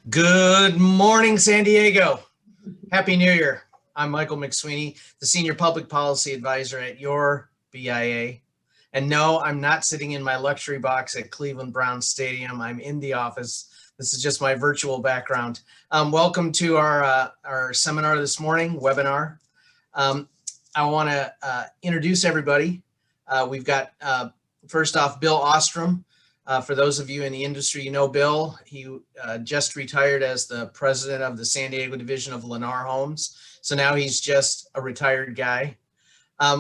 Good morning, San Diego. Happy New Year. I'm Michael McSweeney, the Senior Public Policy Advisor at your BIA. And no, I'm not sitting in my luxury box at Cleveland Browns Stadium. I'm in the office. This is just my virtual background. Welcome to our seminar this morning, webinar. I want to introduce everybody. We've got, first off, Bill Ostrom. For those of you in the industry, you know Bill. He just retired as the president of the San Diego division of Lennar Homes. So now he's just a retired guy.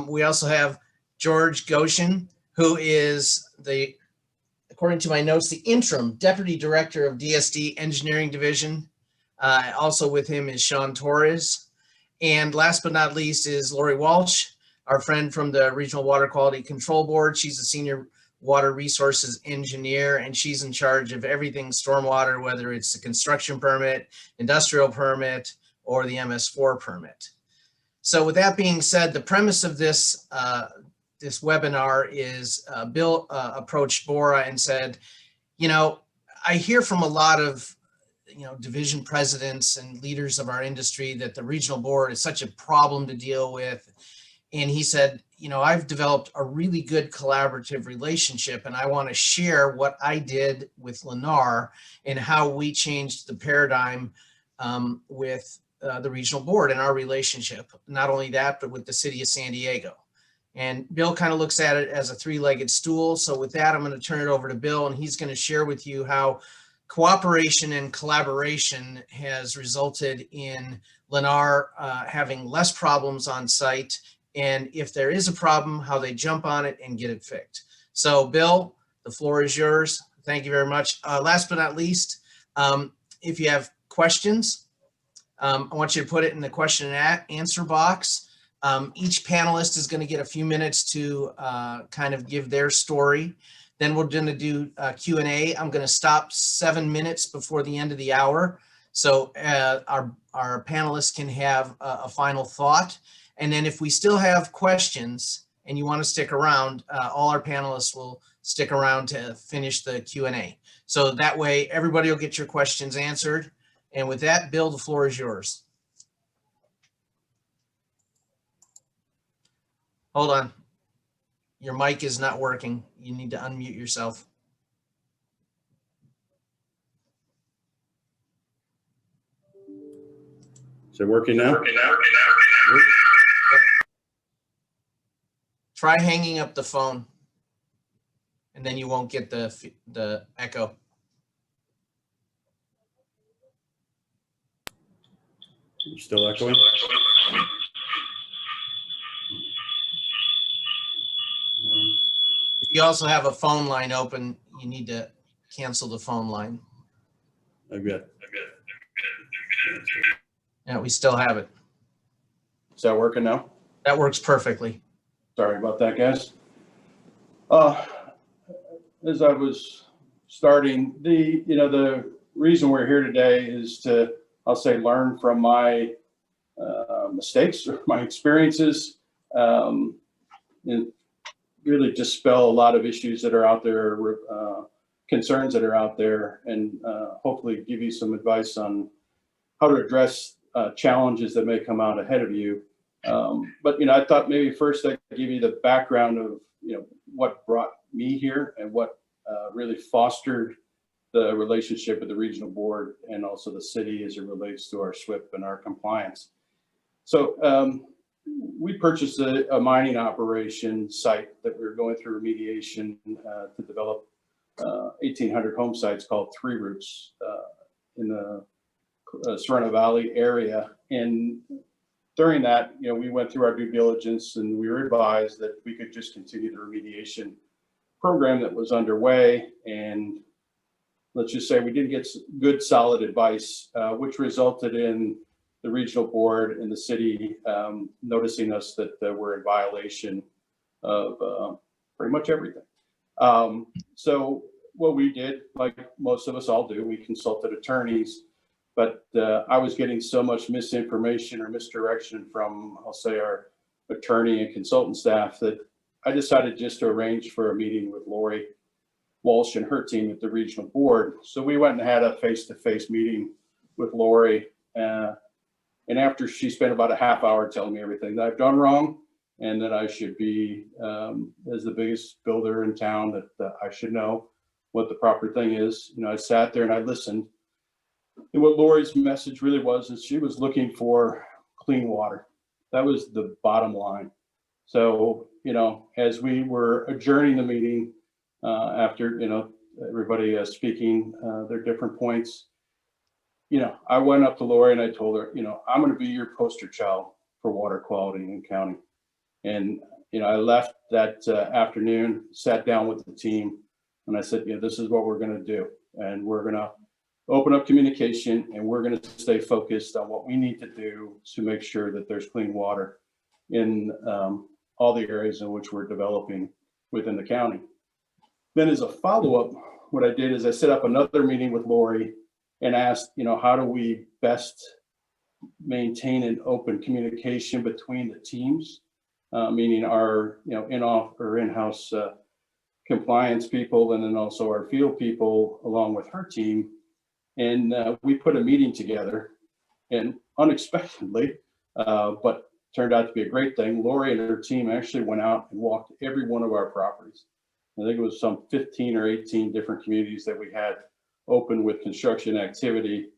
We also have George Goshen, who is according to my notes, the interim deputy director of DSD Engineering Division. Also with him is Sean Torres. And last but not least is Lori Walsh, our friend from the Regional Water Quality Control Board. She's a senior water resources engineer, and she's in charge of everything stormwater, whether it's a construction permit, industrial permit, or the MS4 permit. So with that being said, the premise of this this webinar is Bill approached Bora and said, you know, I hear from a lot of division presidents and leaders of our industry that the regional board is such a problem to deal with. And he said, you know, I've developed a really good collaborative relationship, and I want to share what I did with Lennar and how we changed the paradigm with the regional board and our relationship. Not only that, but with the city of San Diego. And Bill kind of looks at it as a three-legged stool. So with that, I'm going to turn it over to Bill, and he's going to share with you how cooperation and collaboration has resulted in Lennar having less problems on site. And if there is a problem, how they jump on it and get it fixed. So Bill, the floor is yours. Thank you very much. Last but not least, if you have questions, I want you to put it in the question and answer box. Each panelist is going to get a few minutes to kind of give their story. Then we're going to do Q&A. I'm going to stop 7 minutes before the end of the hour, so our panelists can have a final thought. And then if we still have questions and you want to stick around, all our panelists will stick around to finish the Q&A. So that way everybody will get your questions answered. And with that, Bill, the floor is yours. Hold on. Your mic is not working. You need to unmute yourself. Is it working now? Try hanging up the phone, and then you won't get the echo. You're still echoing? If you also have a phone line open, you need to cancel the phone line. I'm good. Yeah, we still have it. Is that working now? That works perfectly. Sorry about that, guys. As I was starting, the reason we're here today is to, I'll say, learn from my mistakes or my experiences, and really dispel a lot of issues that are out there, concerns that are out there, and hopefully give you some advice on how to address challenges that may come out ahead of you. But I thought maybe first I'd give you the background of what brought me here and what really fostered the relationship with the regional board and also the city as it relates to our SWIP and our compliance. So we purchased a mining operation site that we were going through remediation to develop 1,800 home sites called Three Roots in the Sereno Valley area. And during that, we went through our due diligence, and we were advised that we could just continue the remediation program that was underway. And let's just say we didn't get good, solid advice, which resulted in the regional board and the city noticing us that we're in violation of pretty much everything. So what we did, like most of us all do, we consulted attorneys. But I was getting so much misinformation or misdirection from, I'll say, our attorney and consultant staff that I decided just to arrange for a meeting with Lori Walsh and her team at the regional board. So we went and had a face-to-face meeting with Lori. And after she spent about a half hour telling me everything that I've done wrong, and that I should be, as the biggest builder in town, that I should know what the proper thing is. You know, I sat there and I listened. And what Lori's message really was is she was looking for clean water. That was the bottom line. So, you know, as we were adjourning the meeting, after, you know, everybody speaking their different points, you know, I went up to Lori and I told her, you know, I'm going to be your poster child for water quality in county. And, you know, I left that afternoon, sat down with the team, and I said, you know, this is what we're going to do. And we're going to open up communication, and we're going to stay focused on what we need to do to make sure that there's clean water in all the areas in which we're developing within the county. Then as a follow-up, what I did is I set up another meeting with Lori and asked, you know, how do we best maintain an open communication between the teams, meaning our, you know, in-house compliance people, and then also our field people along with her team. And we put a meeting together, and unexpectedly, but turned out to be a great thing, Lori and her team actually went out and walked every one of our properties. I think it was some 15 or 18 different communities that we had open with construction activity.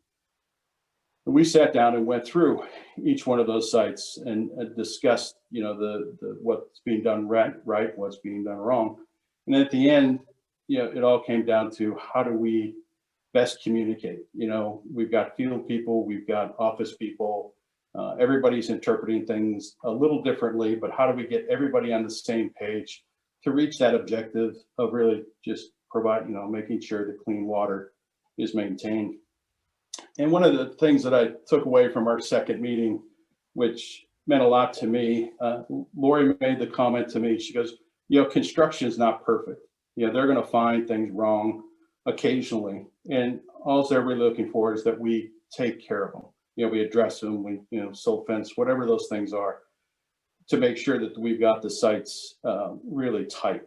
And we sat down and went through each one of those sites and discussed, you know, the what's being done right, what's being done wrong. And at the end, you know, it all came down to how do we best communicate. You know, we've got field people, we've got office people, everybody's interpreting things a little differently, but how do we get everybody on the same page to reach that objective of really just provide, you know, making sure that clean water is maintained. And one of the things that I took away from our second meeting, which meant a lot to me, Lori made the comment to me, she goes, you know, construction is not perfect. You know, they're going to find things wrong occasionally. And all they're really looking for is that we take care of them. You know, we address them, we, you know, silt fence, whatever those things are, to make sure that we've got the sites really tight.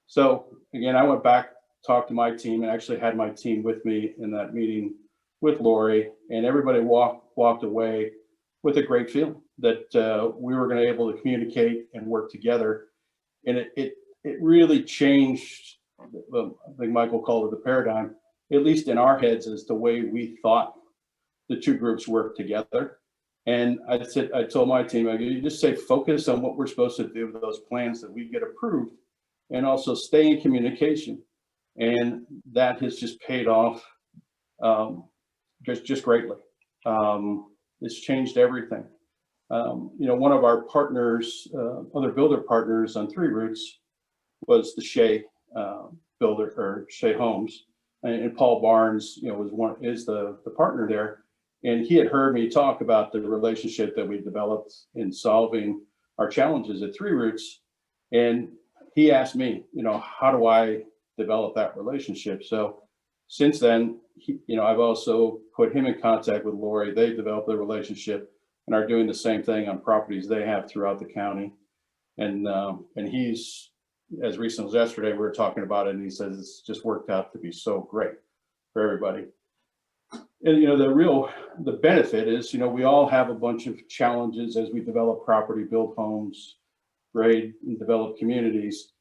So again, I went back, talked to my team, and actually had my team with me in that meeting with Lori, and everybody walked away with a great feeling that we were going to be able to communicate and work together. And it really changed, I think Michael called it the paradigm, at least in our heads, as the way we thought the two groups work together. And I told my team, you just say focus on what we're supposed to do with those plans that we get approved, and also stay in communication. And that has just paid off just greatly. It's changed everything. You know, one of our partners, other builder partners on Three Roots, was the Shea builder, or Shea Homes, and Paul Barnes, you know, is the partner there. And he had heard me talk about the relationship that we developed in solving our challenges at Three Roots. And he asked me, you know, how do I develop that relationship? So since then, you know, I've also put him in contact with Lori. They've developed a relationship and are doing the same thing on properties they have throughout the county. And he's, as recent as yesterday, we were talking about it, and he says it's just worked out to be so great for everybody. And, you know, the benefit is, you know, we all have a bunch of challenges as we develop property, build homes, grade and develop communities,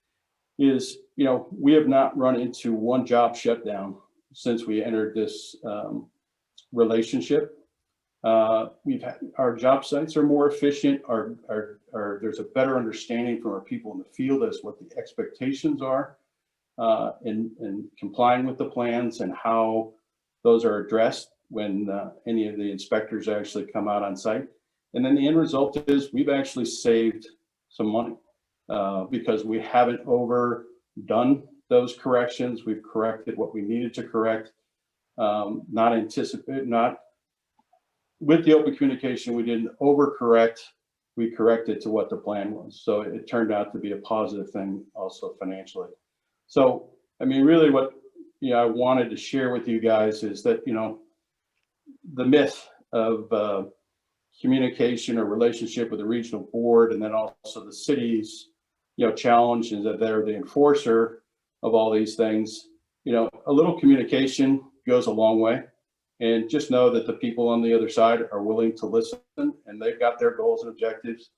is, you know, we have not run into one job shutdown since we entered this relationship. We've had, our job sites are more efficient, there's a better understanding from our people in the field as what the expectations are in complying with the plans, and how those are addressed when any of the inspectors actually come out on site. And then the end result is we've actually saved some money because we haven't overdone those corrections. We've corrected what we needed to correct, not with the open communication. We didn't overcorrect. We corrected to what the plan was. So it turned out to be a positive thing also financially. So, I mean, really what, you know, I wanted to share with you guys is that, you know, the myth of communication or relationship with the regional board, and then also the city's, you know, challenge is that they're the enforcer. of all these things. You know, a little communication goes a long way. And just know that the people on the other side are willing to listen, and they've got their goals and objectives.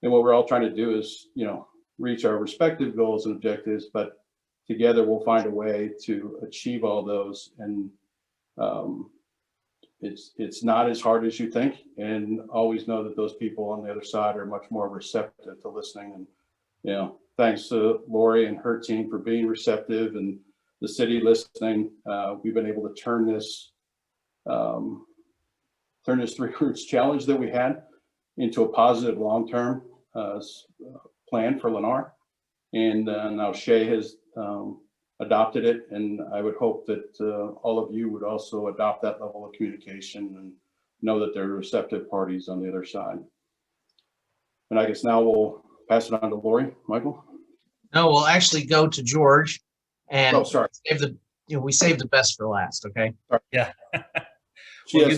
And what we're all trying to do is, you know, reach our respective goals and objectives, but together we'll find a way to achieve all those. And it's not as hard as you think. And always know that those people on the other side are much more receptive to listening. And, you know, thanks to Lori and her team for being receptive, and the city listening. We've been able to turn this 3 Roots challenge that we had into a positive long-term plan for Lennar. And now Shay has adopted it, and I would hope that all of you would also adopt that level of communication and know that there are receptive parties on the other side. And I guess now we'll pass it on to Lori. Michael? No, we'll actually go to George, and Oh, sorry. we saved the best for last. Okay. Yeah. Well,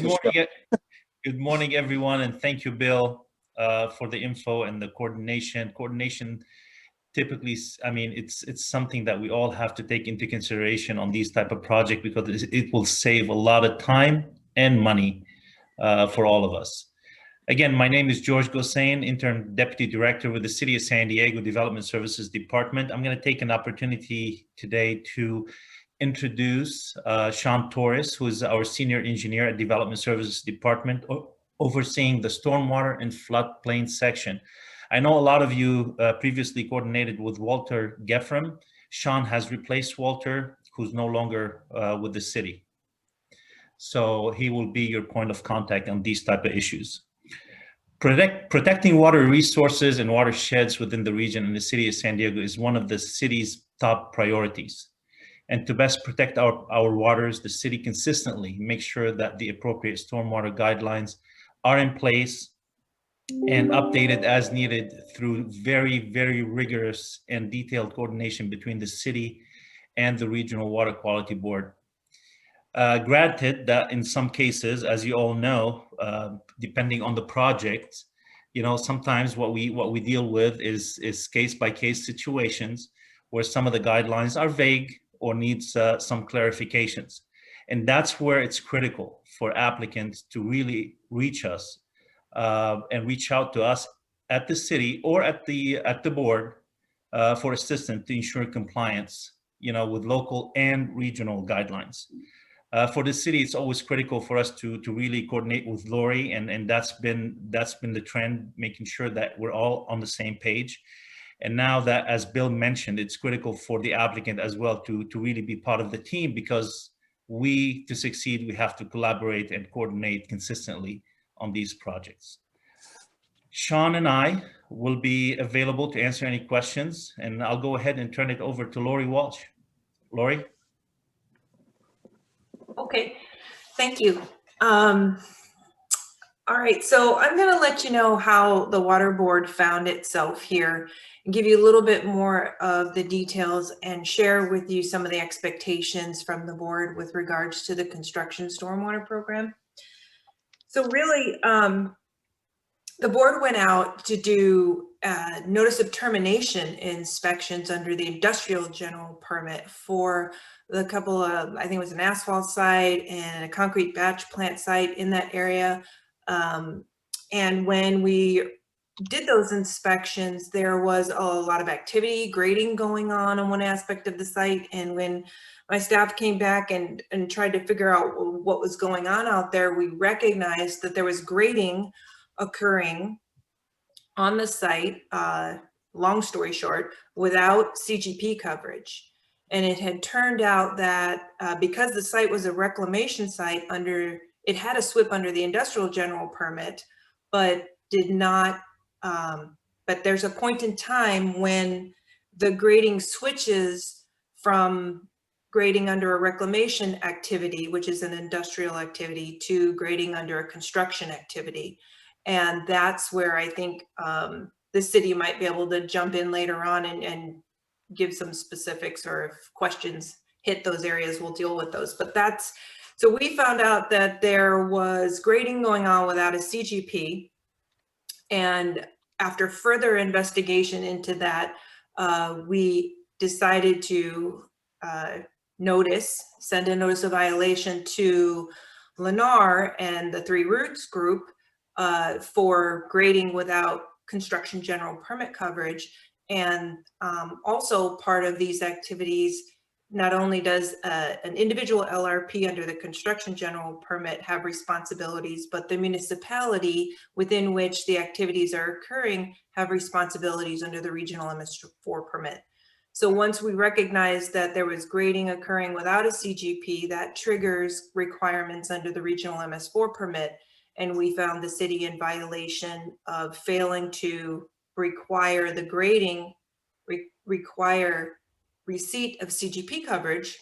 good morning, everyone, and thank you, Bill, for the info and the coordination. Coordination, typically, I mean, it's something that we all have to take into consideration on these type of projects, because it will save a lot of time and money for all of us. Again, my name is George Gossain, Interim Deputy Director with the City of San Diego Development Services Department. I'm going to take an opportunity today to introduce Sean Torres, who is our Senior Engineer at Development Services Department, overseeing the stormwater and floodplain section. I know a lot of you previously coordinated with Walter Geffram. Sean has replaced Walter, who's no longer with the city. So he will be your point of contact on these type of issues. Protecting water resources and watersheds within the region and the city of San Diego is one of the city's top priorities. And to best protect our waters, the city consistently makes sure that the appropriate stormwater guidelines are in place and updated as needed through very, very rigorous and detailed coordination between the city and the Regional Water Quality Board. Granted that in some cases, as you all know, depending on the project, you know, sometimes what we deal with is case-by-case situations where some of the guidelines are vague or needs some clarifications. And that's where it's critical for applicants to really reach us and reach out to us at the city or at the board for assistance to ensure compliance, you know, with local and regional guidelines. For the city, it's always critical for us to really coordinate with Lori, and that's been the trend, making sure that we're all on the same page. And now that, as Bill mentioned, it's critical for the applicant as well to really be part of the team, because to succeed, we have to collaborate and coordinate consistently on these projects. Sean and I will be available to answer any questions, and I'll go ahead and turn it over to Lori Walsh. Lori? Okay, thank you. All right, so I'm going to let you know how the water board found itself here and give you a little bit more of the details and share with you some of the expectations from the board with regards to the construction stormwater program. So really, the board went out to do notice of termination inspections under the industrial general permit for the couple of, I think it was an asphalt site and a concrete batch plant site in that area. And when we did those inspections, there was a lot of activity, grading going on one aspect of the site. And when my staff came back and tried to figure out what was going on out there, we recognized that there was grading occurring on the site, long story short, without CGP coverage. And it had turned out that because the site was a reclamation site, it had a SWIP under the industrial general permit, but did not, but there's a point in time when the grading switches from grading under a reclamation activity, which is an industrial activity, to grading under a construction activity. And that's where I think the city might be able to jump in later on and give some specifics, or if questions hit those areas, we'll deal with those. But so we found out that there was grading going on without a CGP. And after further investigation into that, we decided to send a notice of violation to Lennar and the Three Roots group for grading without construction general permit coverage. And also part of these activities, not only does an individual LRP under the construction general permit have responsibilities, but the municipality within which the activities are occurring have responsibilities under the regional MS4 permit. So once we recognize that there was grading occurring without a CGP, that triggers requirements under the regional MS4 permit. And we found the city in violation of failing to require the grading, require receipt of CGP coverage,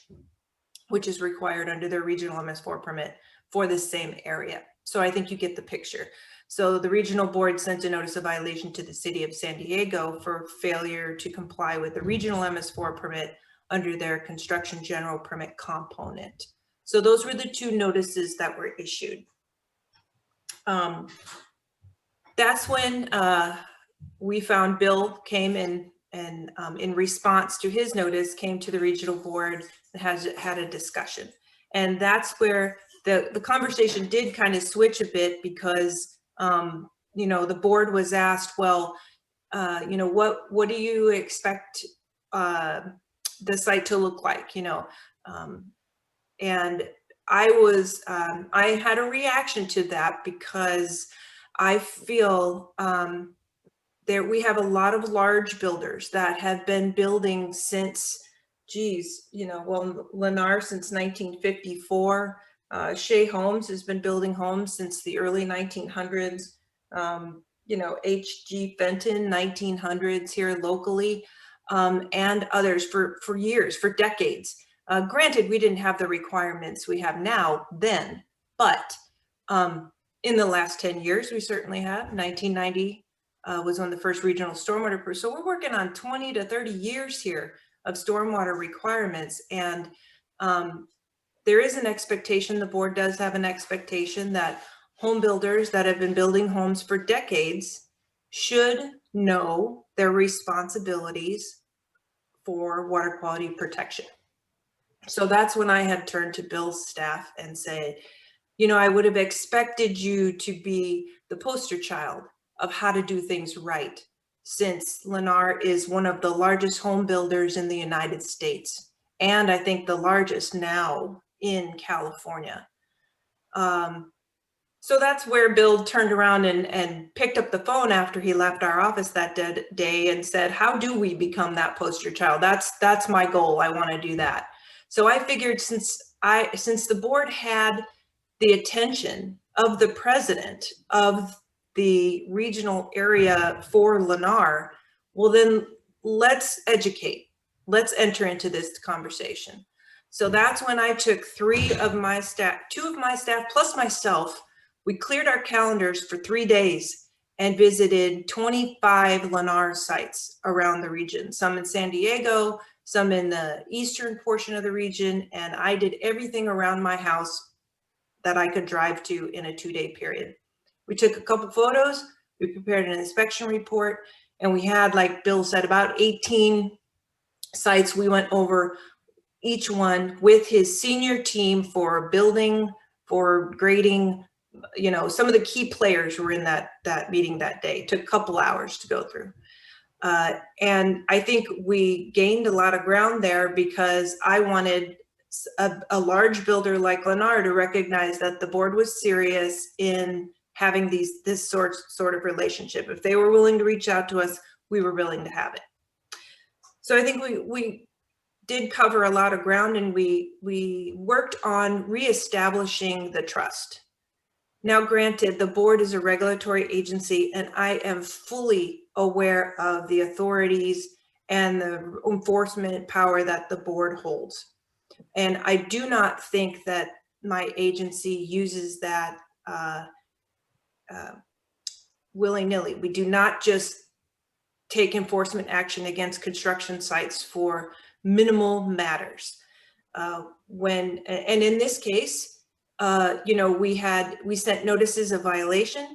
which is required under the regional MS4 permit for the same area. So I think you get the picture. So the regional board sent a notice of violation to the city of San Diego for failure to comply with the regional MS4 permit under their construction general permit component. So those were the two notices that were issued. That's when we found Bill came in and in response to his notice came to the regional board and had a discussion. And that's where the conversation did kind of switch a bit because, you know, the board was asked, well, you know, what do you expect the site to look like, you know? And I had a reaction to that because I feel we have a lot of large builders that have been building since, geez, you know, well, Lennar since 1954. Shea Homes has been building homes since the early 1900s. You know, H.G. Fenton, 1900s here locally, and others for years, for decades. Granted, we didn't have the requirements we have now then, but in the last 10 years, we certainly have. 1990 was when the first regional stormwater, so we're working on 20 to 30 years here of stormwater requirements. And there is an expectation, the board does have an expectation that home builders that have been building homes for decades should know their responsibilities for water quality protection. So that's when I had turned to Bill's staff and said, you know, I would have expected you to be the poster child of how to do things right, since Lennar is one of the largest home builders in the United States, and I think the largest now in California. So that's where Bill turned around and picked up the phone after he left our office that day and said, how do we become that poster child? That's my goal. I want to do that. So I figured since the board had the attention of the president of the regional area for Lennar, well then let's educate. Let's enter into this conversation. So that's when I took two of my staff plus myself. We cleared our calendars for 3 days and visited 25 Lennar sites around the region, some in San Diego, some in the eastern portion of the region, and I did everything around my house that I could drive to in a 2-day period. We took a couple photos, we prepared an inspection report, and we had, like Bill said, about 18 sites. We went over each one with his senior team for building, for grading. You know, some of the key players were in that meeting that day. It took a couple hours to go through. And I think we gained a lot of ground there because I wanted a large builder like Lennar to recognize that the board was serious in having this sort of relationship. If they were willing to reach out to us, we were willing to have it. So I think we did cover a lot of ground, and we worked on reestablishing the trust. Now, granted, the board is a regulatory agency, and I am fully aware of the authorities and the enforcement power that the board holds. And I do not think that my agency uses that willy-nilly. We do not just take enforcement action against construction sites for minimal matters. And in this case, you know, we sent notices of violation,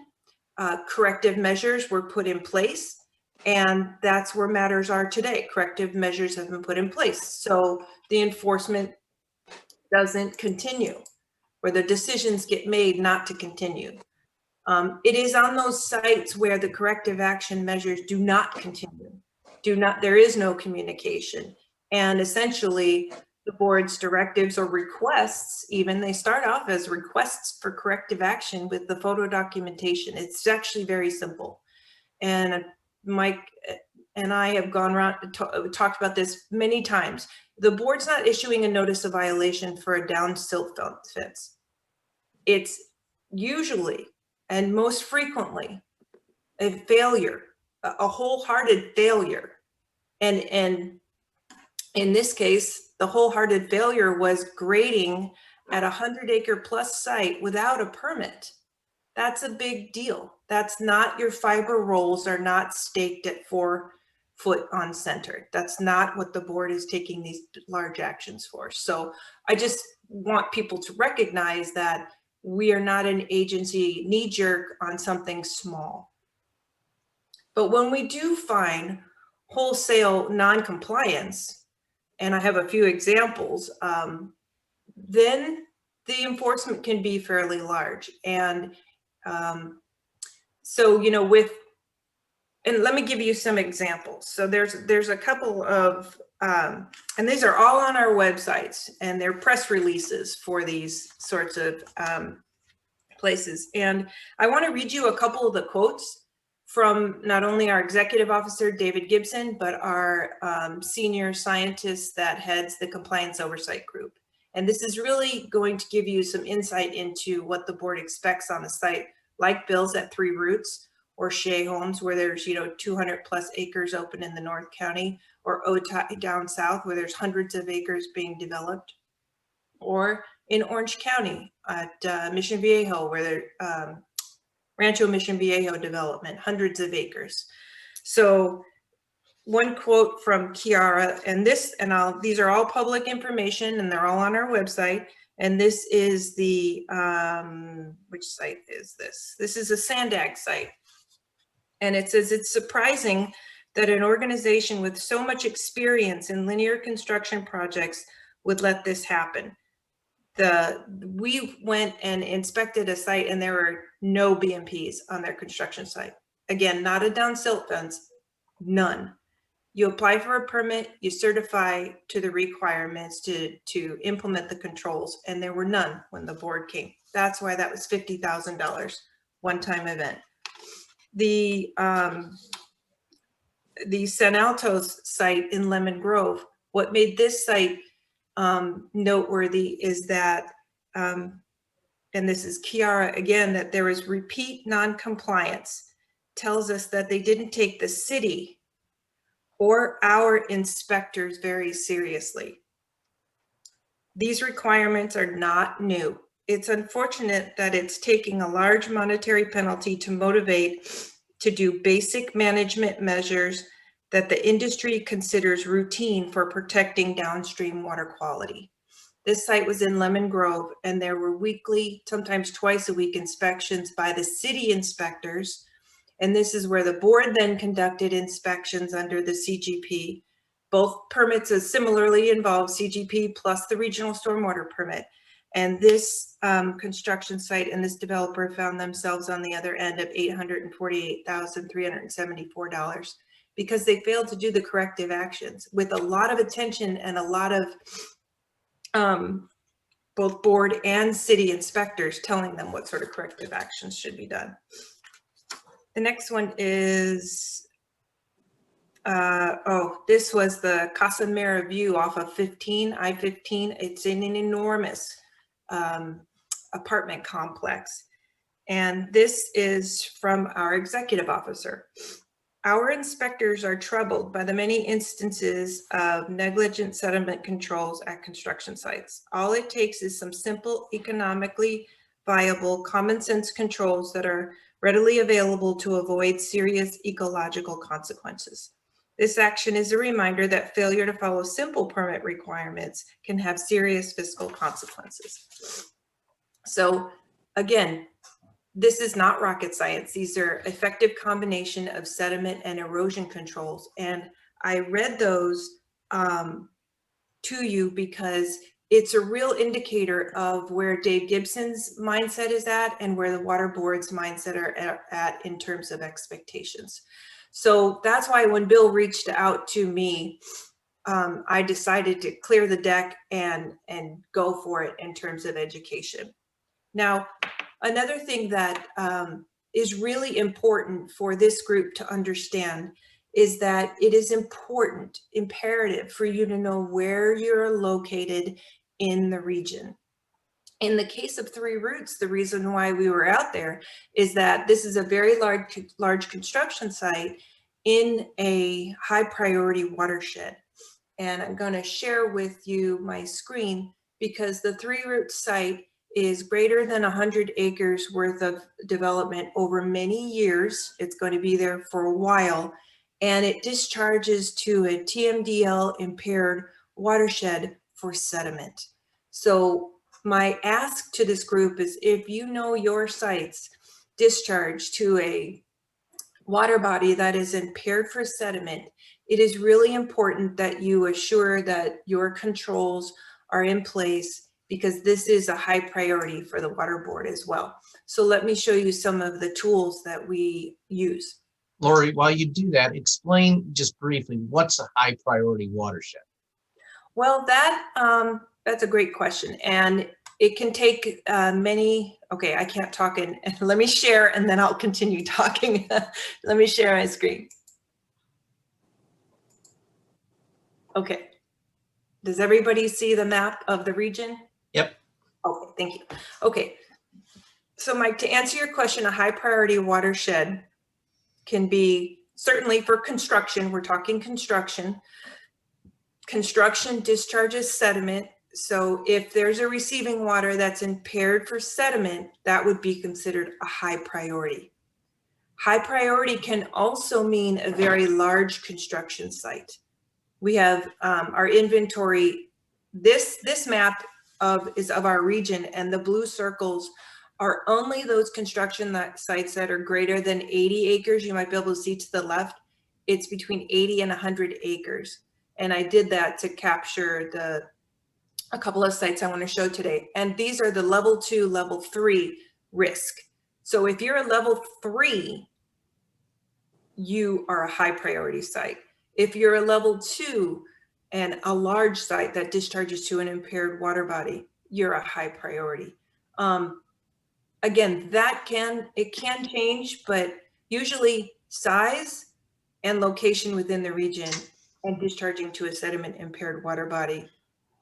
corrective measures were put in place, And that's where matters are today. Corrective measures have been put in place. So the enforcement doesn't continue, where the decisions get made not to continue. It is on those sites where the corrective action measures do not continue, there is no communication. And essentially the board's directives or requests, even they start off as requests for corrective action with the photo documentation. It's actually very simple. And Mike and I have gone around and talked about this many times. The board's not issuing a notice of violation for a down silt fence. It's usually and most frequently a failure, a wholehearted failure. And in this case, the wholehearted failure was grading at a 100-acre plus site without a permit. That's a big deal. That's not, your fiber rolls are not staked at 4 foot on center. That's not what the board is taking these large actions for. So I just want people to recognize that we are not an agency knee jerk on something small. But when we do find wholesale non-compliance, and I have a few examples, then the enforcement can be fairly large. And so, you know, and let me give you some examples. So there's a couple of, and these are all on our websites, and they're press releases for these sorts of places. And I want to read you a couple of the quotes from not only our executive officer, David Gibson, but our senior scientist that heads the compliance oversight group. And this is really going to give you some insight into what the board expects on a site like Bill's at 3 Roots, or Shea Homes, where there's, you know, 200 plus acres open in the North County, or Otay down south, where there's hundreds of acres being developed, or in Orange County at Mission Viejo, where there Rancho Mission Viejo development, hundreds of acres. So one quote from Kiara, and these are all public information, and they're all on our website. And this is the, which site is this? This is a Sandag site. And it says, it's surprising that an organization with so much experience in linear construction projects would let this happen. We went and inspected a site, and there were no BMPs on their construction site. Again, not a down silt fence, none. You apply for a permit, you certify to the requirements to implement the controls, and there were none when the board came. That's why that was $50,000 one-time event. The San Altos site in Lemon Grove, what made this site noteworthy is that, and this is Kiara again, that there was repeat non-compliance, tells us that they didn't take the city or our inspectors very seriously. These requirements are not new. It's unfortunate that it's taking a large monetary penalty to motivate to do basic management measures that the industry considers routine for protecting downstream water quality. This site was in Lemon Grove, and there were weekly, sometimes twice a week inspections by the city inspectors. And this is where the board then conducted inspections under the CGP. Both permits similarly involve CGP plus the regional stormwater permit. And this construction site and this developer found themselves on the other end of $848,374 because they failed to do the corrective actions with a lot of attention and a lot of both board and city inspectors telling them what sort of corrective actions should be done. The next one is, this was the Casa Mera view off of I-15. It's in an enormous apartment complex. And this is from our executive officer. Our inspectors are troubled by the many instances of negligent sediment controls at construction sites. All it takes is some simple, economically viable, common sense controls that are readily available to avoid serious ecological consequences. This action is a reminder that failure to follow simple permit requirements can have serious fiscal consequences. So again, This is not rocket science. These are effective combination of sediment and erosion controls. And I read those to you because it's a real indicator of where Dave Gibson's mindset is at and where the water board's mindset are at in terms of expectations. So that's why when Bill reached out to me, I decided to clear the deck and go for it in terms of education. Now, another thing that is really important for this group to understand is that it is imperative for you to know where you're located in the region. In the case of Three Roots, the reason why we were out there is that this is a very large construction site in a high priority watershed. And I'm going to share with you my screen because the Three Roots site is greater than 100 acres worth of development over many years. It's going to be there for a while, and it discharges to a TMDL impaired watershed for sediment. So my ask to this group is, if you know your sites discharge to a water body that is impaired for sediment, it is really important that you assure that your controls are in place, because this is a high priority for the water board as well. So let me show you some of the tools that we use. Lori, while you do that, explain just briefly, what's a high priority watershed? Well, that's a great question. And it can take many, okay, I can't talk and let me share and then I'll continue talking. Let me share my screen. Okay. Does everybody see the map of the region? Yep. Okay, thank you. Okay. So Mike, to answer your question, a high priority watershed can be certainly for construction. We're talking construction. Construction discharges sediment. So if there's a receiving water that's impaired for sediment, that would be considered a high priority. High priority can also mean a very large construction site. We have our inventory. This map is of our region, and the blue circles are only those construction sites that are greater than 80 acres. You might be able to see to the left, it's between 80 and 100 acres. And I did that to capture a couple of sites I want to show today. And these are the level 2, level 3 risk. So if you're a level 3, you are a high priority site. If you're a level 2 and a large site that discharges to an impaired water body, you're a high priority. Again, it can change, but usually size and location within the region and discharging to a sediment impaired water body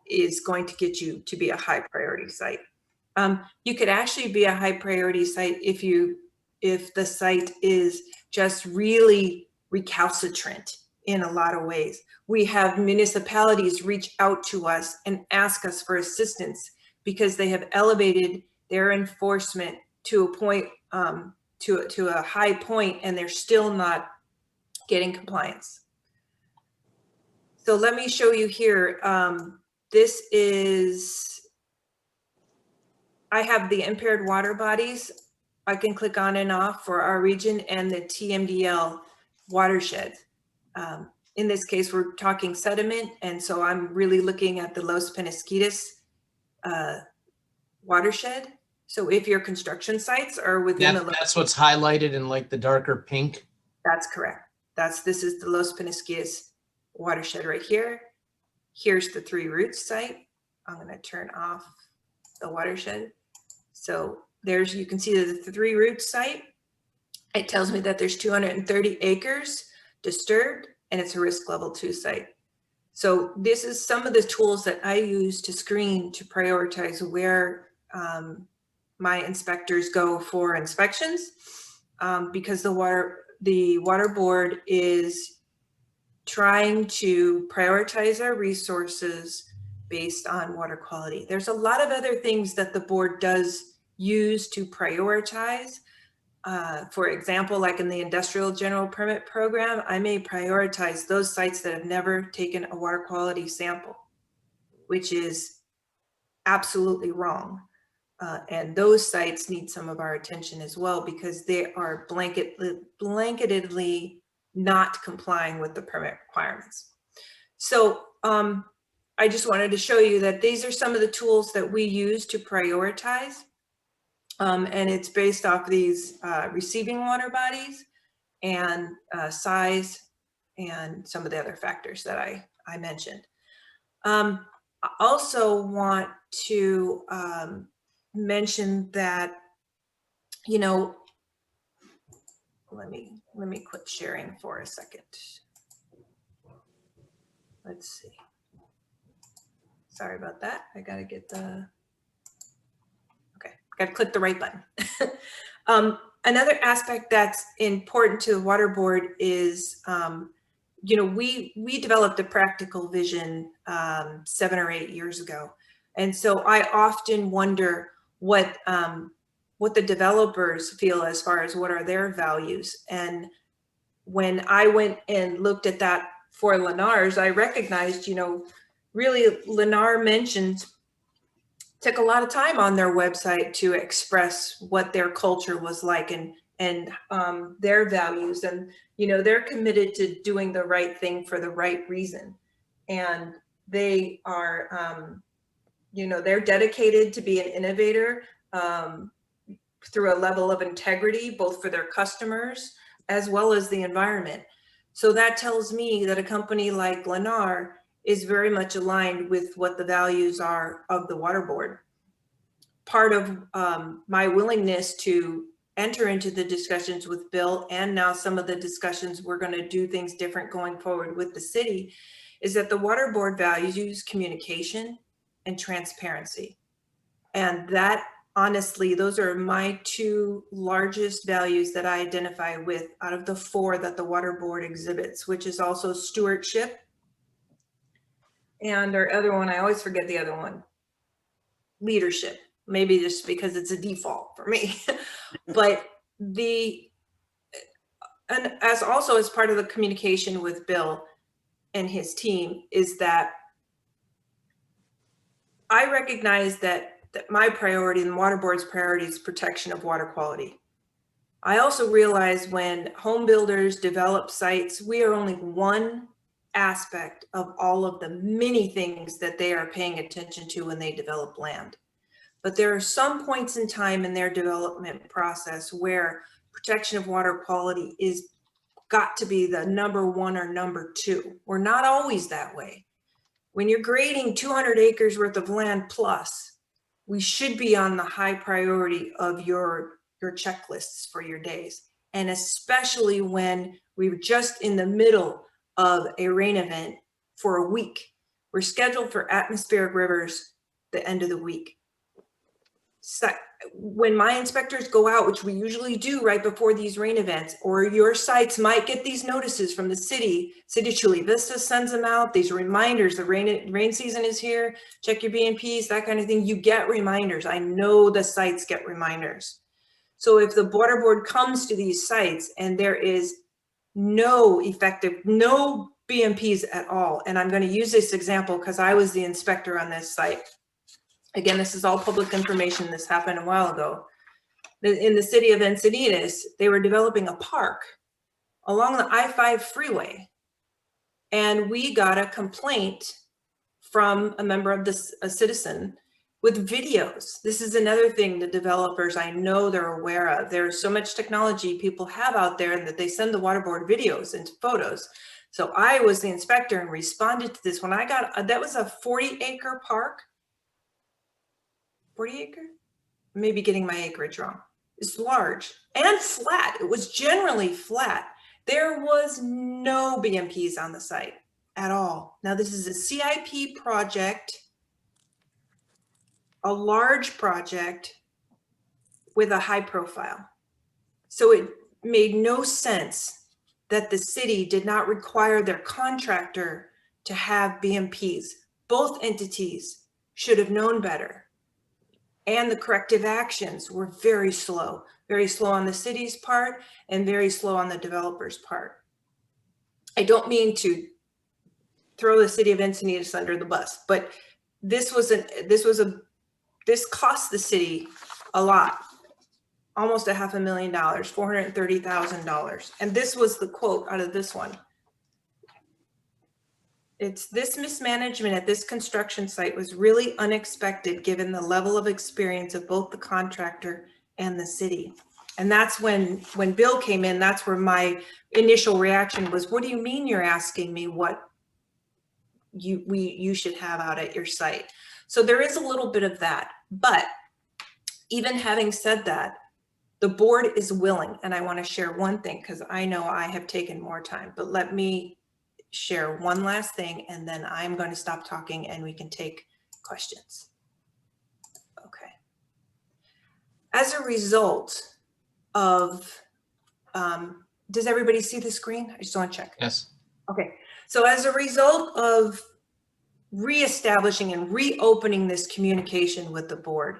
is going to get you to be a high priority site. You could actually be a high priority site if the site is just really recalcitrant in a lot of ways. We have municipalities reach out to us and ask us for assistance because they have elevated their enforcement to a point, to a high point, and they're still not getting compliance. So let me show you here. This is, I have the impaired water bodies. I can click on and off for our region and the TMDL watershed. In this case, we're talking sediment. And so I'm really looking at the Los Penasquitos watershed. So if your construction sites are within That's what's highlighted in like the darker pink. That's correct. This is the Los Penasquitos watershed right here. Here's the Three Roots site. I'm going to turn off the watershed. So you can see the Three Roots site. It tells me that there's 230 acres disturbed, and it's a risk level 2 site. So this is some of the tools that I use to screen, to prioritize where my inspectors go for inspections, because the water board is trying to prioritize our resources based on water quality. There's a lot of other things that the board does use to prioritize. For example, like in the industrial general permit program, I may prioritize those sites that have never taken a water quality sample, which is absolutely wrong. And those sites need some of our attention as well, because they are blanketedly not complying with the permit requirements. So I just wanted to show you that these are some of the tools that we use to prioritize. And it's based off these receiving water bodies and size and some of the other factors that I mentioned. I also want to mention that, you know, let me quit sharing for a second. Let's see. Sorry about that. I gotta get the, okay, gotta click the right button. Another aspect that's important to the water board is, you know, we developed a practical vision 7 or 8 years ago. And so I often wonder what the developers feel as far as what are their values. And when I went and looked at that for Lennar's, I recognized, you know, really Lennar mentioned, took a lot of time on their website to express what their culture was like and their values. And, you know, they're committed to doing the right thing for the right reason. And they are, you know, they're dedicated to be an innovator through a level of integrity, both for their customers as well as the environment. So that tells me that a company like Lennar is very much aligned with what the values are of the water board. Part of my willingness to enter into the discussions with Bill, and now some of the discussions we're going to do things different going forward with the city, is that the water board values communication and transparency. And that, honestly, those are my 2 largest values that I identify with out of the 4 that the water board exhibits, which is also stewardship. And our other one, I always forget the other one, leadership, maybe just because it's a default for me. But and as also as part of the communication with Bill and his team, is that I recognize that my priority and the water board's priority is protection of water quality. I also realize when home builders develop sites, we are only one aspect of all of the many things that they are paying attention to when they develop land. But there are some points in time in their development process where protection of water quality is got to be the number 1 or number 2. We're not always that way. When you're grading 200 acres worth of land plus, we should be on the high priority of your checklists for your days. And especially when we're just in the middle of a rain event for a week. We're scheduled for atmospheric rivers the end of the week. So when my inspectors go out, which we usually do right before these rain events, or your sites might get these notices from the city of Chula Vista sends them out, these reminders, the rain season is here, check your BMPs, that kind of thing. You get reminders. I know the sites get reminders. So if the water board comes to these sites and there is no BMPs at all, and I'm going to use this example because I was the inspector on this site. Again, this is all public information. This happened a while ago. In the city of Encinitas, they were developing a park along the I-5 freeway. And we got a complaint from a member of a citizen with videos. This is another thing the developers, I know they're aware of. There's so much technology people have out there and that they send the water board videos and photos. So I was the inspector and responded to this when I got, that was a 40-acre park. 40 acre? Maybe getting my acreage wrong. It's large and flat. It was generally flat. There was no BMPs on the site at all. Now this is a CIP project, a large project with a high profile. So it made no sense that the city did not require their contractor to have BMPs. Both entities should have known better. And the corrective actions were very slow on the city's part and very slow on the developer's part. I don't mean to throw the city of Encinitas under the bus, but there this cost the city a lot, almost $500,000, $430,000. And this was the quote out of this one. It's this mismanagement at this construction site was really unexpected given the level of experience of both the contractor and the city. And that's when Bill came in, that's where my initial reaction was, what do you mean you're asking me what you should have out at your site? So there is a little bit of that, but even having said that, the board is willing, and I want to share one thing because I know I have taken more time, but let me share one last thing and then I'm going to stop talking and we can take questions. Okay. As a result of, does everybody see the screen? I just want to check. Yes. Okay. So as a result of reestablishing and reopening this communication with the board,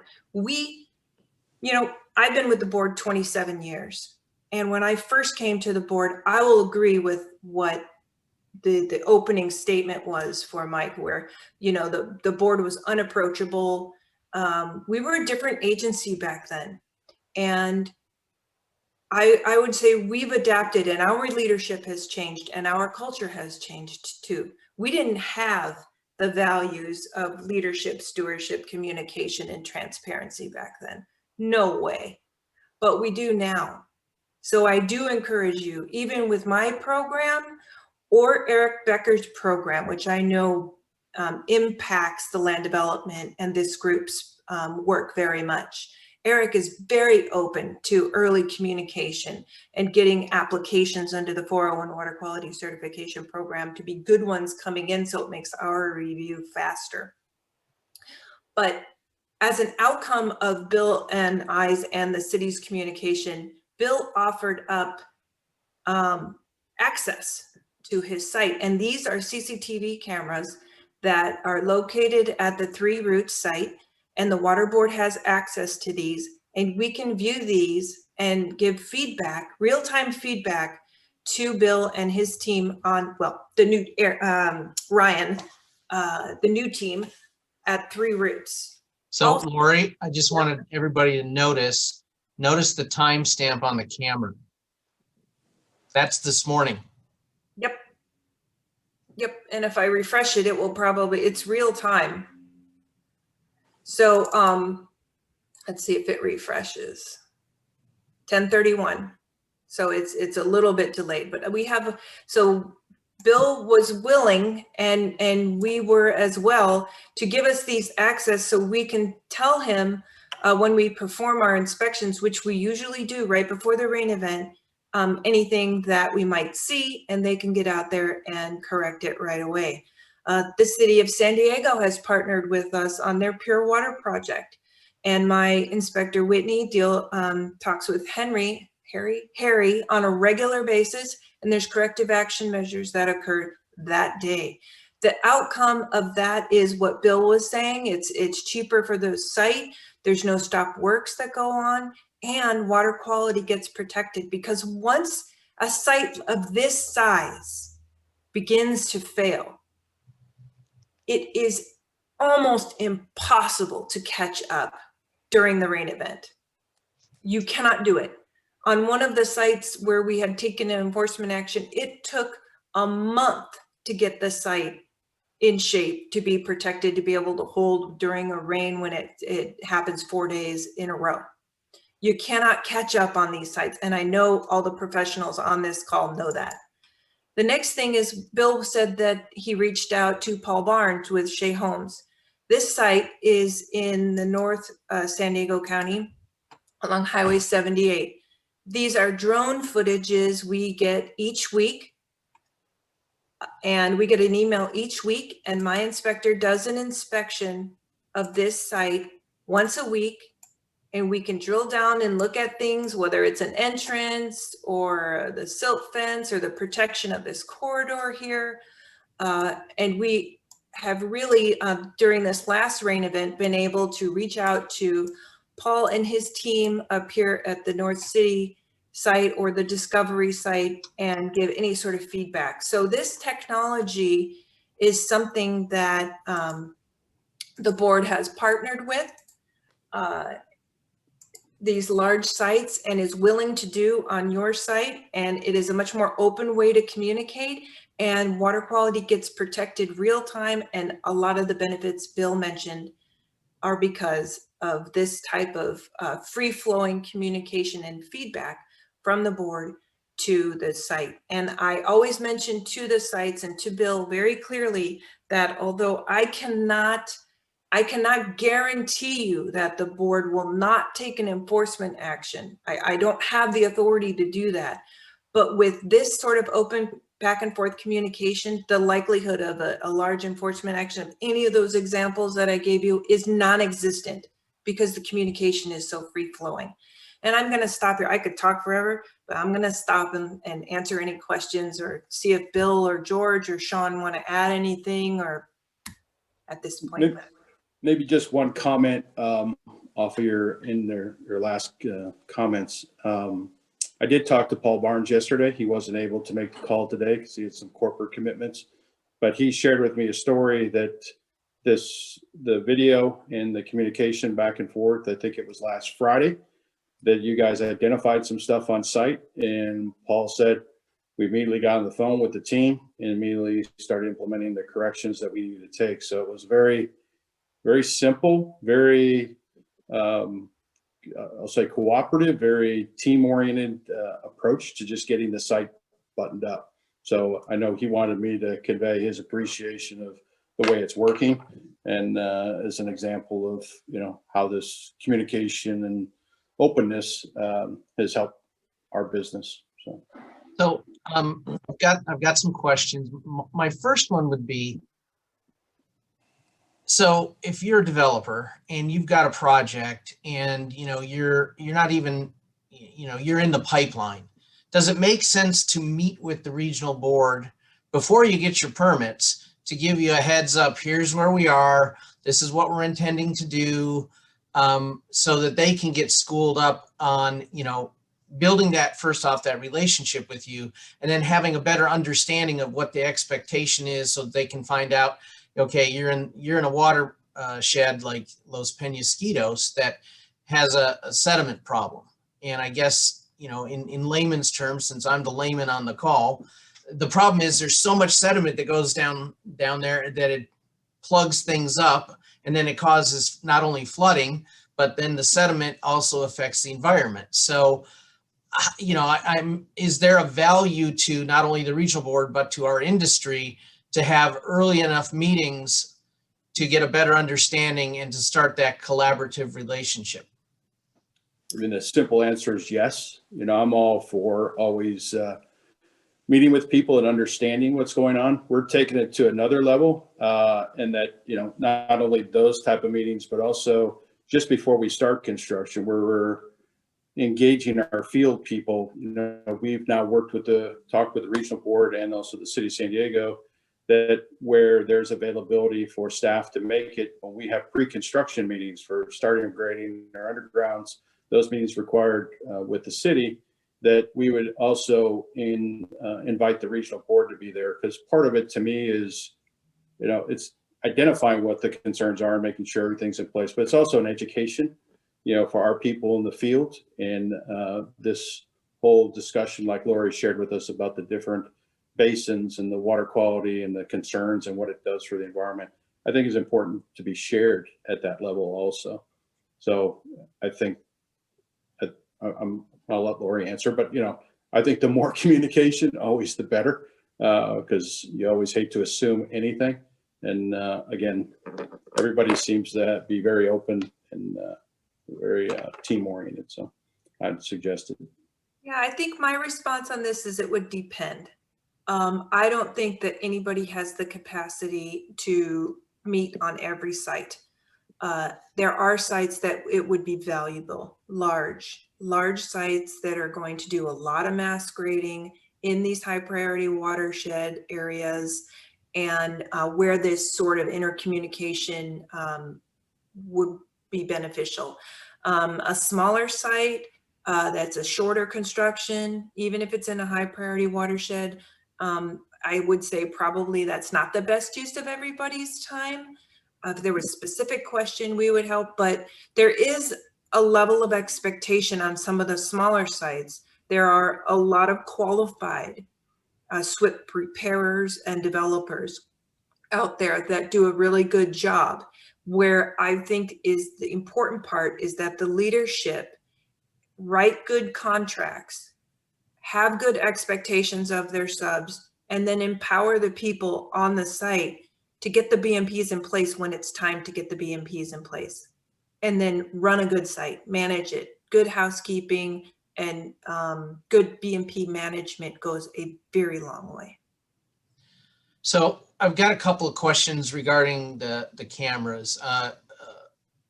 I've been with the board 27 years. And when I first came to the board, I will agree with what the opening statement was for Mike, where, the board was unapproachable. We were a different agency back then. And I would say we've adapted and our leadership has changed and our culture has changed too. We didn't have the values of leadership, stewardship, communication, and transparency back then. No way. But we do now. So I do encourage you, even with my program or Eric Becker's program, which I know impacts the land development and this group's work very much. Eric is very open to early communication and getting applications under the 401 Water Quality Certification Program to be good ones coming in, so it makes our review faster. But as an outcome of Bill and I's and the city's communication, Bill offered up access to his site. And these are CCTV cameras that are located at the 3 Roots site, and the water board has access to these, and we can view these and give feedback, real-time feedback to Bill and his team on, the new Ryan, the new team at 3 Roots. So Lori, I just wanted everybody to notice the timestamp on the camera. That's this morning. Yep, and if I refresh it, it will it's real time. So let's see if it refreshes. 10:31. So it's a little bit delayed, but we have, so Bill was willing and we were as well to give us these access so we can tell him when we perform our inspections, which we usually do right before the rain event, anything that we might see, and they can get out there and correct it right away. The city of San Diego has partnered with us on their pure water project. And my inspector Whitney talks with Harry on a regular basis, and there's corrective action measures that occur that day. The outcome of that is what Bill was saying. It's cheaper for the site. There's no stop works that go on, and water quality gets protected, because once a site of this size begins to fail, it is almost impossible to catch up during the rain event. You cannot do it. On one of the sites where we had taken an enforcement action, it took a month to get the site in shape to be protected, to be able to hold during a rain when it happens 4 days in a row. You cannot catch up on these sites. And I know all the professionals on this call know that. The next thing is Bill said that he reached out to Paul Barnes with Shea Homes. This site is in the North San Diego County along Highway 78. These are drone footages we get each week, and we get an email each week, and my inspector does an inspection of this site once a week, and we can drill down and look at things, whether it's an entrance or the silt fence or the protection of this corridor here. And we have really, during this last rain event, been able to reach out to Paul and his team up here at the North City site or the Discovery site and give any sort of feedback. So this technology is something that the board has partnered with. these large sites and is willing to do on your site. And it is a much more open way to communicate, and water quality gets protected real time. And a lot of the benefits Bill mentioned are because of this type of free flowing communication and feedback from the board to the site. And I always mention to the sites and to Bill very clearly that although I cannot guarantee you that the board will not take an enforcement action. I don't have the authority to do that. But with this sort of open back and forth communication, the likelihood of a large enforcement action of any of those examples that I gave you is non-existent because the communication is so free flowing. And I'm going to stop here. I could talk forever, but I'm going to stop and answer any questions or see if Bill or George or Sean want to add anything or at this point. Maybe just one comment off of your last comments. I did talk to Paul Barnes yesterday. He wasn't able to make the call today because he had some corporate commitments, but he shared with me a story that the video and the communication back and forth, I think it was last Friday, that you guys identified some stuff on site, and Paul said we immediately got on the phone with the team and immediately started implementing the corrections that we needed to take. So it was very, very simple, very, I'll say cooperative, very team-oriented approach to just getting the site buttoned up. So I know he wanted me to convey his appreciation of the way it's working, and as an example of, you know, how this communication and openness has helped our business. So I've got some questions. My first one would be, so if you're a developer and you've got a project and you're not even, you're in the pipeline, does it make sense to meet with the regional board before you get your permits to give you a heads up? Here's where we are. This is what we're intending to do, so that they can get schooled up on, building that, first off, that relationship with you, and then having a better understanding of what the expectation is, so that they can find out, okay, you're in a water shed like Los Penasquitos that has a sediment problem. And I guess, in layman's terms, since I'm the layman on the call, the problem is there's so much sediment that goes down there that it plugs things up, and then it causes not only flooding, but then the sediment also affects the environment. So, is there a value to not only the regional board, but to our industry to have early enough meetings to get a better understanding and to start that collaborative relationship? I mean, the simple answer is yes. I'm all for always meeting with people and understanding what's going on. We're taking it to another level, and that, not only those type of meetings, but also just before we start construction, where we're engaging our field people. We've now talked with the regional board and also the city of San Diego, that where there's availability for staff to make it, when we have pre-construction meetings for starting and grading our undergrounds, those meetings required with the city, that we would also invite the regional board to be there. Because part of it to me is, it's identifying what the concerns are and making sure everything's in place, but it's also an education, for our people in the field. And this whole discussion, like Lori shared with us about the different basins and the water quality and the concerns and what it does for the environment, I think is important to be shared at that level also. So I think I'll let Lori answer, but I think the more communication, always the better, because you always hate to assume anything. And again, everybody seems to be very open and very team oriented. So I'd suggest it. Yeah, I think my response on this is it would depend. I don't think that anybody has the capacity to meet on every site. There are sites that it would be valuable, large sites that are going to do a lot of mass grading in these high priority watershed areas, and where this sort of intercommunication would be beneficial. A smaller site that's a shorter construction, even if it's in a high priority watershed, I would say probably that's not the best use of everybody's time. if there was a specific question, we would help, but there is a level of expectation on some of the smaller sites. There are a lot of qualified SWIP preparers and developers out there that do a really good job. Where I think is the important part is that the leadership write good contracts, have good expectations of their subs, and then empower the people on the site to get the BMPs in place when it's time to get the BMPs in place. And then run a good site, manage it. Good housekeeping and good BMP management goes a very long way. So I've got a couple of questions regarding the cameras.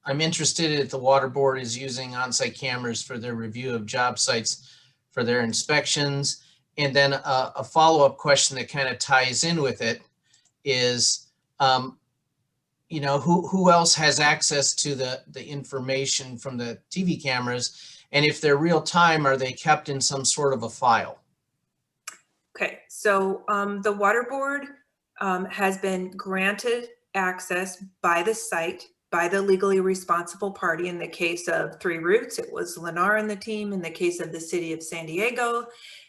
I'm interested if the water board is using on-site cameras for their review of job sites for their inspections. And then a follow-up question that kind of ties in with it is, you know, who else has access to the information from the TV cameras? And if they're real time, are they kept in some sort of a file? Okay, so the water board has been granted access by the site, by the legally responsible party. In the case of Three Roots, it was Lennar and the team. In the case of the city of San Diego,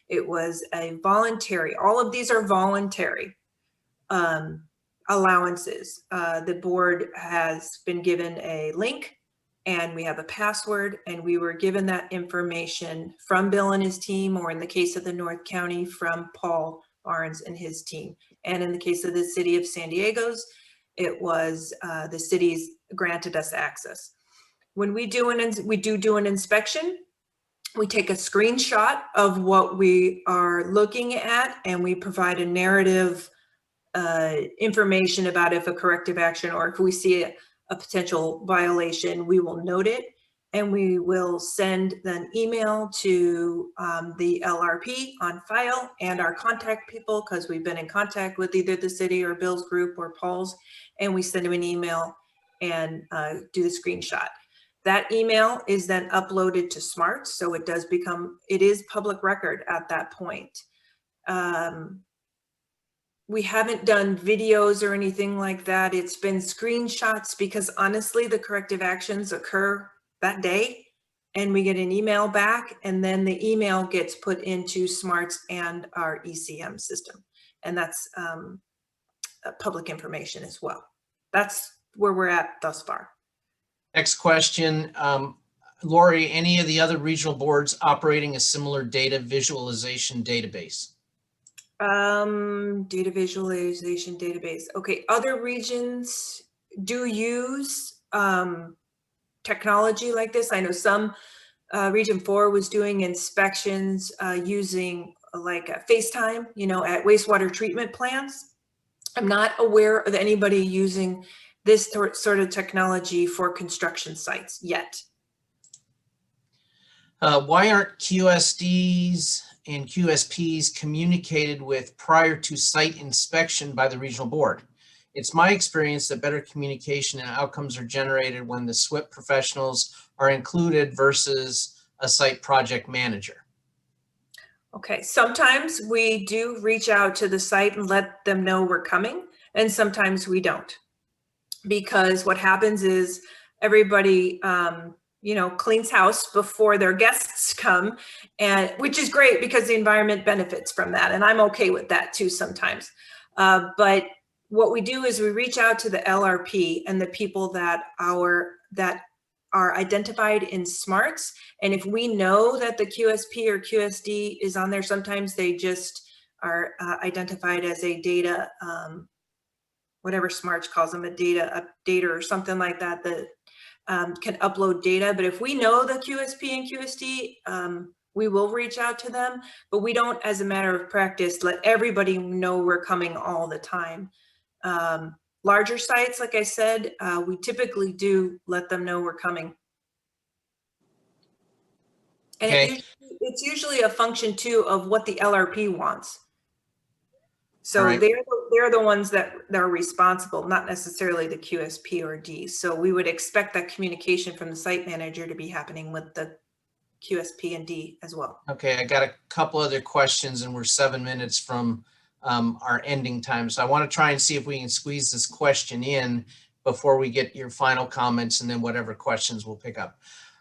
it was a voluntary, all of these are voluntary allowances. The board has been given a link and we have a password, and we were given that information from Bill and his team, or in the case of the North County, from Paul Barnes and his team. And in the case of the city of San Diego's, it was the city's granted us access. When we do an inspection, we take a screenshot of what we are looking at, and we provide a narrative information about if a corrective action, or if we see a potential violation, we will note it, and we will send an email to the LRP on file and our contact people, because we've been in contact with either the city or Bill's group or Paul's, and we send them an email and do the screenshot. That email is then uploaded to Smarts, so it is public record at that point. We haven't done videos or anything like that. It's been screenshots because honestly, the corrective actions occur that day and we get an email back, and then the email gets put into Smarts and our ECM system. And that's public information as well. That's where we're at thus far. Next question. Lori, any of the other regional boards operating a similar data visualization database? Data visualization database. Okay, other regions do use technology like this. I know some Region 4 was doing inspections using like a FaceTime, you know, at wastewater treatment plants. I'm not aware of anybody using this sort of technology for construction sites yet. Why aren't QSDs and QSPs communicated with prior to site inspection by the regional board? It's my experience that better communication and outcomes are generated when the SWIP professionals are included versus a site project manager. Okay, sometimes we do reach out to the site and let them know we're coming, and sometimes we don't. Because what happens is everybody you know, cleans house before their guests come, and which is great because the environment benefits from that, and I'm okay with that too sometimes. But what we do is we reach out to the LRP and the people that are identified in Smarts, and if we know that the QSP or QSD is on there, sometimes they just are identified as a data, whatever Smarts calls them, a data updater or something like that, that can upload data. But if we know the QSP and QSD, we will reach out to them, but we don't, as a matter of practice, let everybody know we're coming all the time. Larger sites, like I said, we typically do let them know we're coming. And Okay. it's usually a function too of what the LRP wants. So Right. they're the ones that are responsible, not necessarily the QSP or D. So we would expect that communication from the site manager to be happening with the QSP and D as well. Okay, I got a couple other questions and we're 7 minutes from our ending time. So I want to try and see if we can squeeze this question in before we get your final comments and then whatever questions we'll pick up.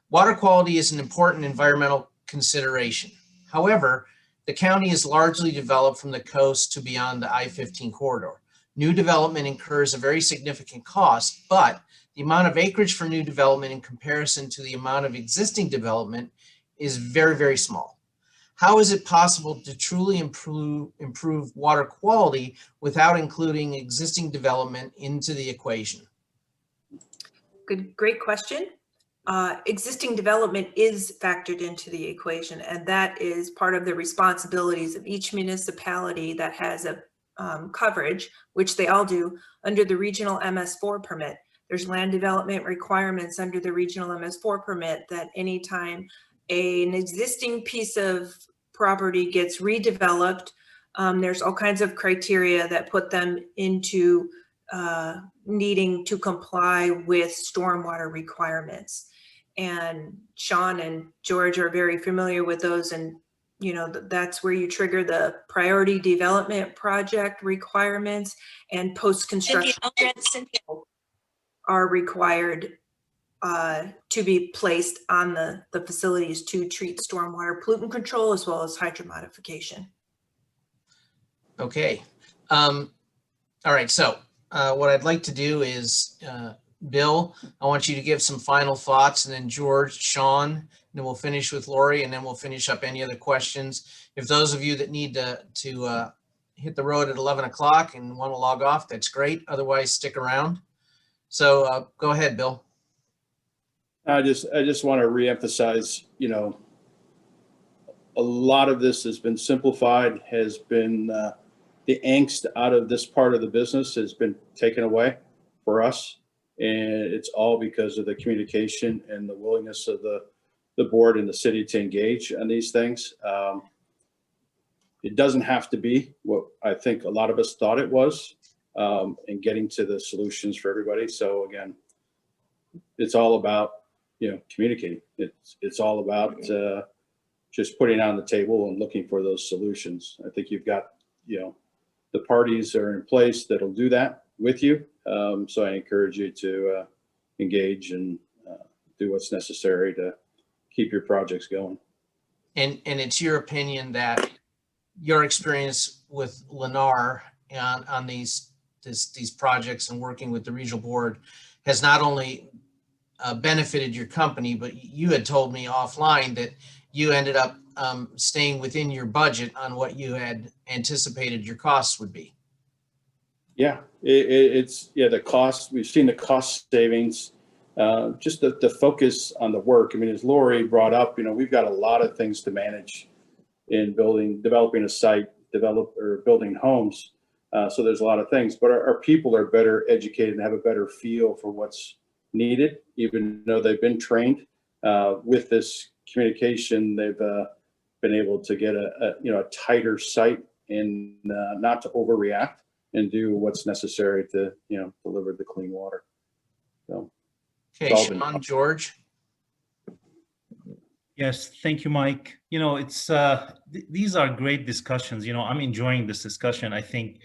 Water quality is an important environmental consideration. However, the county is largely developed from the coast to beyond the I-15 corridor. New development incurs a very significant cost, but the amount of acreage for new development in comparison to the amount of existing development is very, very small. How is it possible to truly improve water quality without including existing development into the equation? Great question. Existing development is factored into the equation, and that is part of the responsibilities of each municipality that has a coverage, which they all do, under the regional MS4 permit. There's land development requirements under the regional MS4 permit that anytime an existing piece of property gets redeveloped, there's all kinds of criteria that put them into needing to comply with stormwater requirements. And Sean and George are very familiar with those, and you know, that's where you trigger the priority development project requirements, and post-construction are required to be placed on the facilities to treat stormwater pollutant control as well as hydromodification. Okay. All right. So what I'd like to do is, Bill, I want you to give some final thoughts, and then George, Sean, and then we'll finish with Lori, and then we'll finish up any other questions. If those of you that need to hit the road at 11 o'clock and want to log off, that's great. Otherwise, stick around. So go ahead, Bill. I just want to reemphasize, you know, a lot of this has been simplified, has been the angst out of this part of the business has been taken away for us. And it's all because of the communication and the willingness of the board and the city to engage on these things. It doesn't have to be what I think a lot of us thought it was, in getting to the solutions for everybody. So again, it's all about, you know, communicating. It's all about just putting it on the table and looking for those solutions. I think you've got, you know, the parties are in place that'll do that with you. So I encourage you to engage and do what's necessary to keep your projects going. And it's your opinion that your experience with Lennar on these projects and working with the regional board has not only benefited your company, but you had told me offline that you ended up staying within your budget on what you had anticipated your costs would be. Yeah, it's the cost. We've seen the cost savings, just the focus on the work. I mean, as Lori brought up, you know, we've got a lot of things to manage in developing a site, building homes. So there's a lot of things, but our people are better educated and have a better feel for what's needed, even though they've been trained with this communication. They've been able to get a tighter site and not to overreact and do what's necessary to, you know, deliver the clean water. So, okay, Sean, George. Yes, thank you, Mike. You know, it's these are great discussions. You know, I'm enjoying this discussion. I think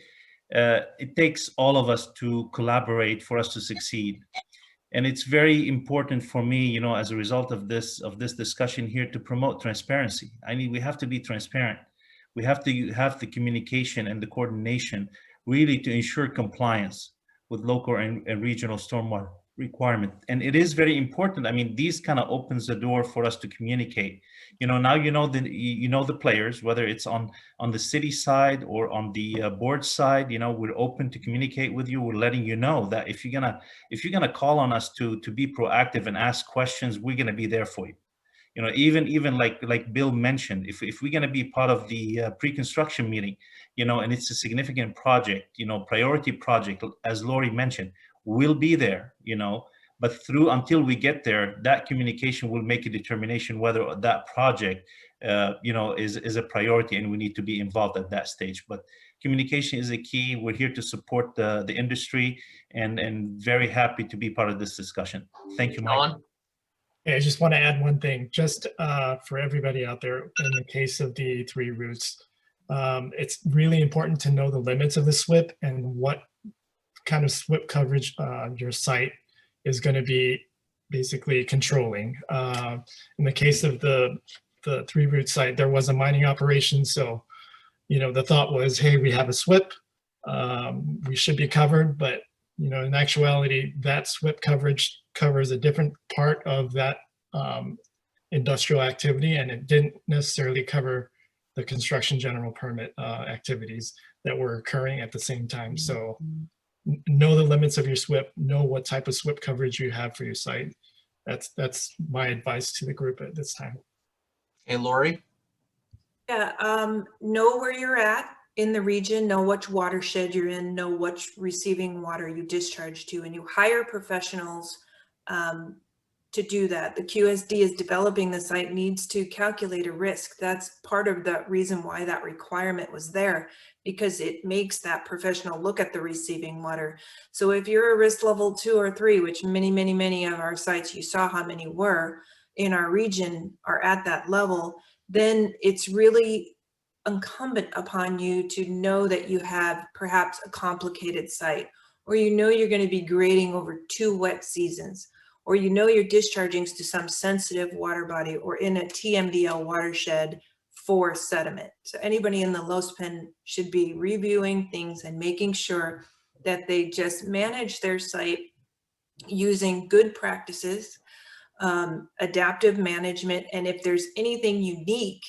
it takes all of us to collaborate for us to succeed. And it's very important for me, you know, as a result of this discussion here, to promote transparency. I mean, we have to be transparent. We have to have the communication and the coordination really to ensure compliance with local and regional stormwater requirement. And it is very important. I mean, these kind of opens the door for us to communicate. You know, now you know the players, whether it's on the city side or on the board side. You know, we're open to communicate with you. We're letting you know that if you're gonna call on us to be proactive and ask questions, we're gonna be there for you. You know, even like Bill mentioned, if we're going to be part of the pre-construction meeting, you know, and it's a significant project, you know, priority project, as Lori mentioned, we'll be there, you know, but until we get there, that communication will make a determination whether that project, you know, is a priority and we need to be involved at that stage. But communication is a key. We're here to support the industry and very happy to be part of this discussion. Thank you, Mike. Yeah, I just want to add one thing, just for everybody out there. In the case of the 3 routes, it's really important to know the limits of the SWIP and what kind of SWIP coverage your site is going to be basically controlling. In the case of the 3-root site, there was a mining operation. So, the thought was, hey, we have a SWIP, we should be covered. But, in actuality, that SWIP coverage covers a different part of that industrial activity, and it didn't necessarily cover the construction general permit activities that were occurring at the same time. So know the limits of your SWIP, know what type of SWIP coverage you have for your site. That's my advice to the group at this time. Hey, Lori? Yeah, know where you're at in the region, know which watershed you're in, know which receiving water you discharge to, and you hire professionals to do that. The QSD is developing the site needs to calculate a risk. That's part of the reason why that requirement was there, because it makes that professional look at the receiving water. So if you're a risk level 2 or 3, which many of our sites, you saw how many were in our region are at that level, then it's really incumbent upon you to know that you have perhaps a complicated site, or you're going to be grading over 2 wet seasons, or you're discharging to some sensitive water body or in a TMDL watershed for sediment. So anybody in the LOSPEN should be reviewing things and making sure that they just manage their site using good practices, adaptive management, and if there's anything unique,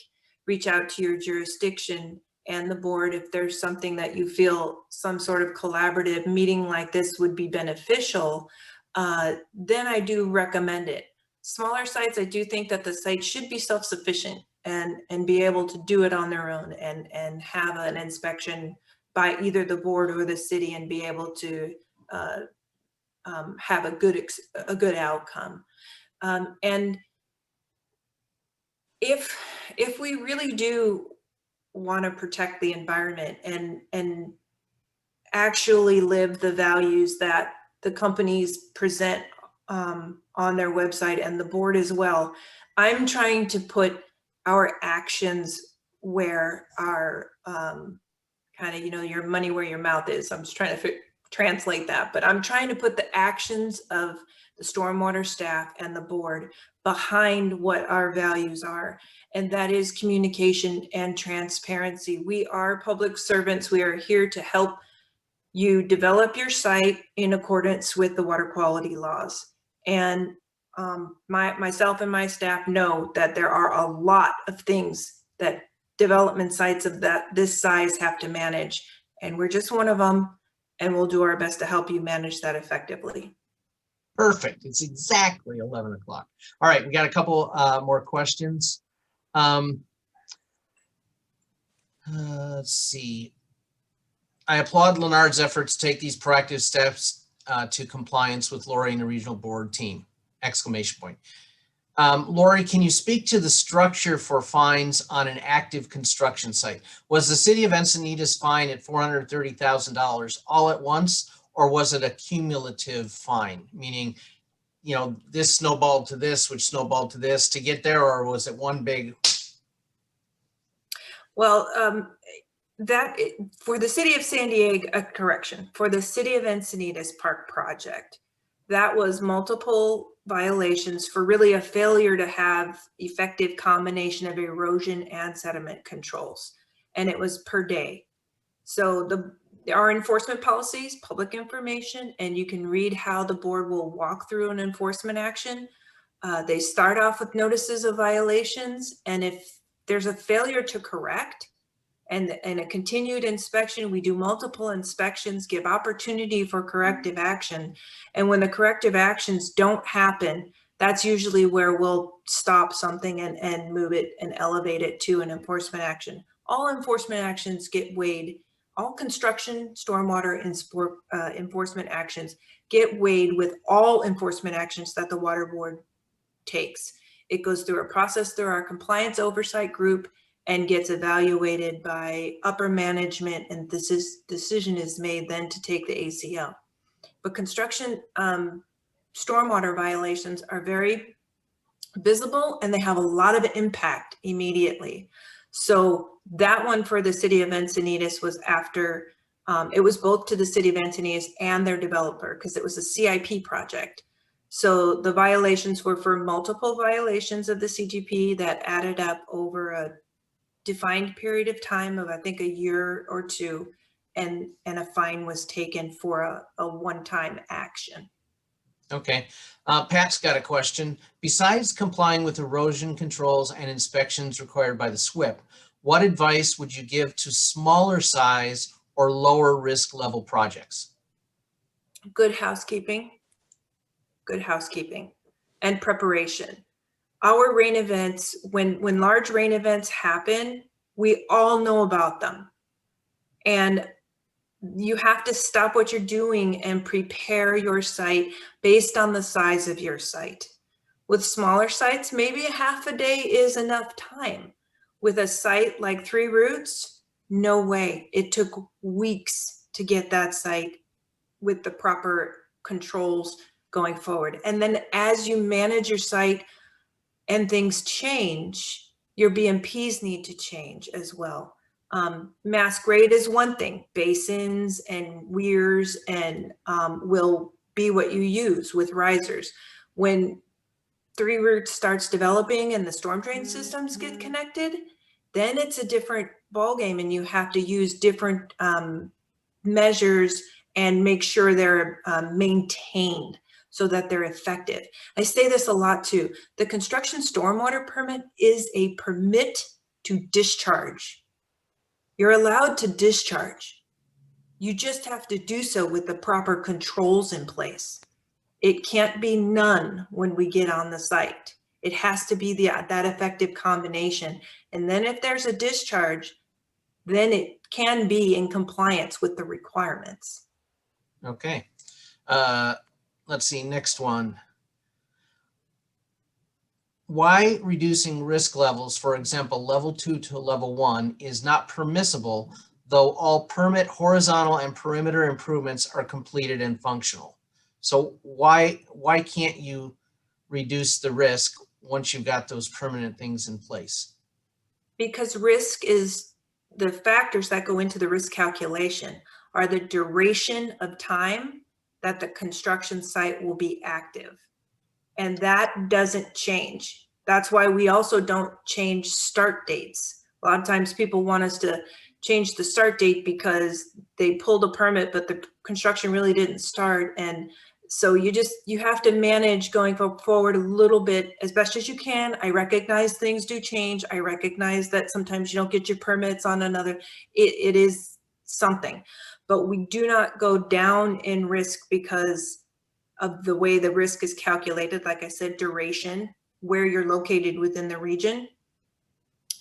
reach out to your jurisdiction and the board if there's something that you feel some sort of collaborative meeting like this would be beneficial. Then I do recommend it. Smaller sites, I do think that the site should be self-sufficient and be able to do it on their own and have an inspection by either the board or the city and be able to have a good outcome. And if we really do want to protect the environment and actually live the values that the companies present on their website and the board as well, I'm trying to put our actions where our kind of, your money where your mouth is. I'm just trying to translate that, but I'm trying to put the actions of the stormwater staff and the board behind what our values are. And that is communication and transparency. We are public servants. We are here to help you develop your site in accordance with the water quality laws. And myself and my staff know that there are a lot of things that development sites of this size have to manage. And we're just one of them. And we'll do our best to help you manage that effectively. Perfect. It's exactly 11 o'clock. All right, we got a couple more questions. Let's see. I applaud Leonard's efforts to take these proactive steps to compliance with Lori and the regional board team! Exclamation point. Lori, can you speak to the structure for fines on an active construction site? Was the city of Encinitas fine at $430,000 all at once, or was it a cumulative fine? Meaning, this snowballed to this, which snowballed to this to get there, or was it one big? Well, for the city of San Diego, for the city of Encinitas Park project, that was multiple violations for really a failure to have effective combination of erosion and sediment controls. And it was per day. So our enforcement policies, public information, and you can read how the board will walk through an enforcement action. They start off with notices of violations. And if there's a failure to correct and a continued inspection, we do multiple inspections, give opportunity for corrective action. And when the corrective actions don't happen, that's usually where we'll stop something and move it and elevate it to an enforcement action. All enforcement actions get weighed. All construction, stormwater, and enforcement actions get weighed with all enforcement actions that the water board takes. It goes through a process through our compliance oversight group and gets evaluated by upper management, and decision is made then to take the ACL. But construction stormwater violations are very visible and they have a lot of impact immediately. So that one for the city of Encinitas was after It was both to the city of Encinitas and their developer because it was a CIP project. So the violations were for multiple violations of the CGP that added up over a defined period of time of, I think, a year or two, and a fine was taken for a one-time action. Okay. Pat's got a question. Besides complying with erosion controls and inspections required by the SWIP, what advice would you give to smaller size or lower risk level projects? Good housekeeping and preparation. Our rain events, when large rain events happen, we all know about them. And you have to stop what you're doing and prepare your site based on the size of your site. With smaller sites, maybe a half a day is enough time. With a site like Three Roots, no way. It took weeks to get that site with the proper controls going forward. And then as you manage your site and things change, your BMPs need to change as well. Mass grade is one thing. Basins and weirs and will be what you use with risers. When Three Roots starts developing and the storm drain systems get connected, then it's a different ballgame, and you have to use different measures and make sure they're maintained so that they're effective. I say this a lot too. The construction stormwater permit is a permit to discharge. You're allowed to discharge. You just have to do so with the proper controls in place. It can't be none when we get on the site. It has to be that effective combination. And then if there's a discharge, then it can be in compliance with the requirements. Okay. Let's see, next one. Why reducing risk levels, for example, level 2 to level 1, is not permissible, though all permit horizontal and perimeter improvements are completed and functional? So why can't you reduce the risk once you've got those permanent things in place? Because risk is, the factors that go into the risk calculation are the duration of time that the construction site will be active. And that doesn't change. That's why we also don't change start dates. A lot of times people want us to change the start date because they pulled a permit, but the construction really didn't start. And so you have to manage going forward a little bit as best as you can. I recognize things do change. I recognize that sometimes you don't get your permits on another. It is something, but we do not go down in risk because of the way the risk is calculated. Like I said, duration, where you're located within the region,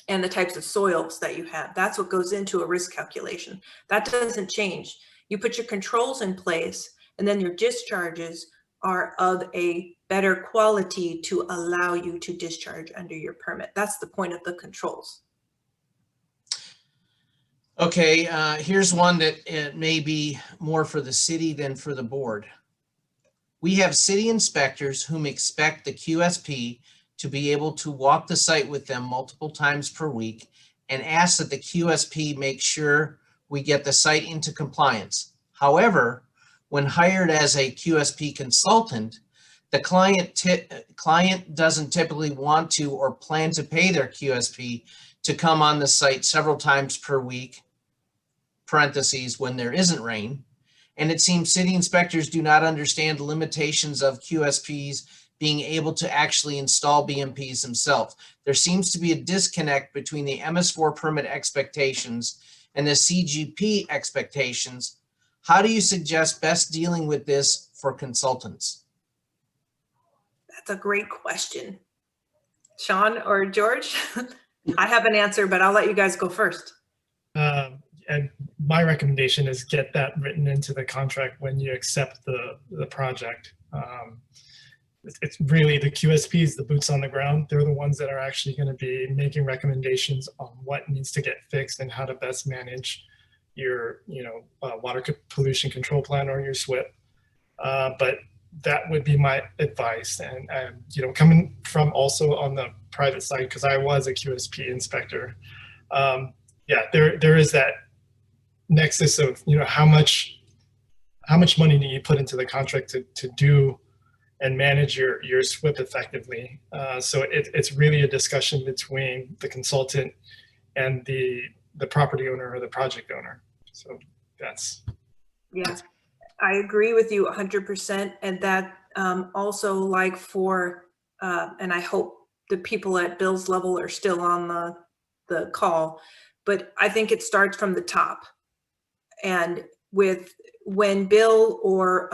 and the types of soils that you have. That's what goes into a risk calculation. That doesn't change. You put your controls in place, and then your discharges are of a better quality to allow you to discharge under your permit. That's the point of the controls. Okay, here's one that it may be more for the city than for the board. We have city inspectors whom expect the QSP to be able to walk the site with them multiple times per week and ask that the QSP make sure we get the site into compliance. However, when hired as a QSP consultant, the client doesn't typically want to or plan to pay their QSP to come on the site several times per week, parentheses, when there isn't rain. And it seems city inspectors do not understand the limitations of QSPs being able to actually install BMPs themselves. There seems to be a disconnect between the MS4 permit expectations and the CGP expectations. How do you suggest best dealing with this for consultants? That's a great question. Sean or George? I have an answer, but I'll let you guys go first. And my recommendation is get that written into the contract when you accept the project. It's really the QSPs, the boots on the ground. They're the ones that are actually going to be making recommendations on what needs to get fixed and how to best manage your, water pollution control plan or your SWIP. But that would be my advice. And coming from also on the private side, because I was a QSP inspector, there is that nexus of, how much money do you put into the contract to do and manage your SWIP effectively. So it's really a discussion between the consultant and the property owner or the project owner. So that's. Yeah, I agree with you 100%. And that also like for, and I hope the people at Bill's level are still on the call, but I think it starts from the top. And when Bill or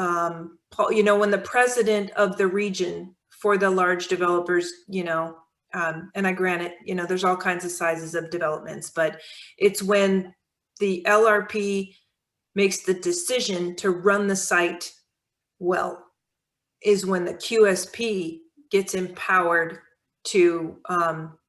Paul, when the president of the region for the large developers, and I grant it, there's all kinds of sizes of developments, but it's when the LRP makes the decision to run the site well, is when the QSP gets empowered to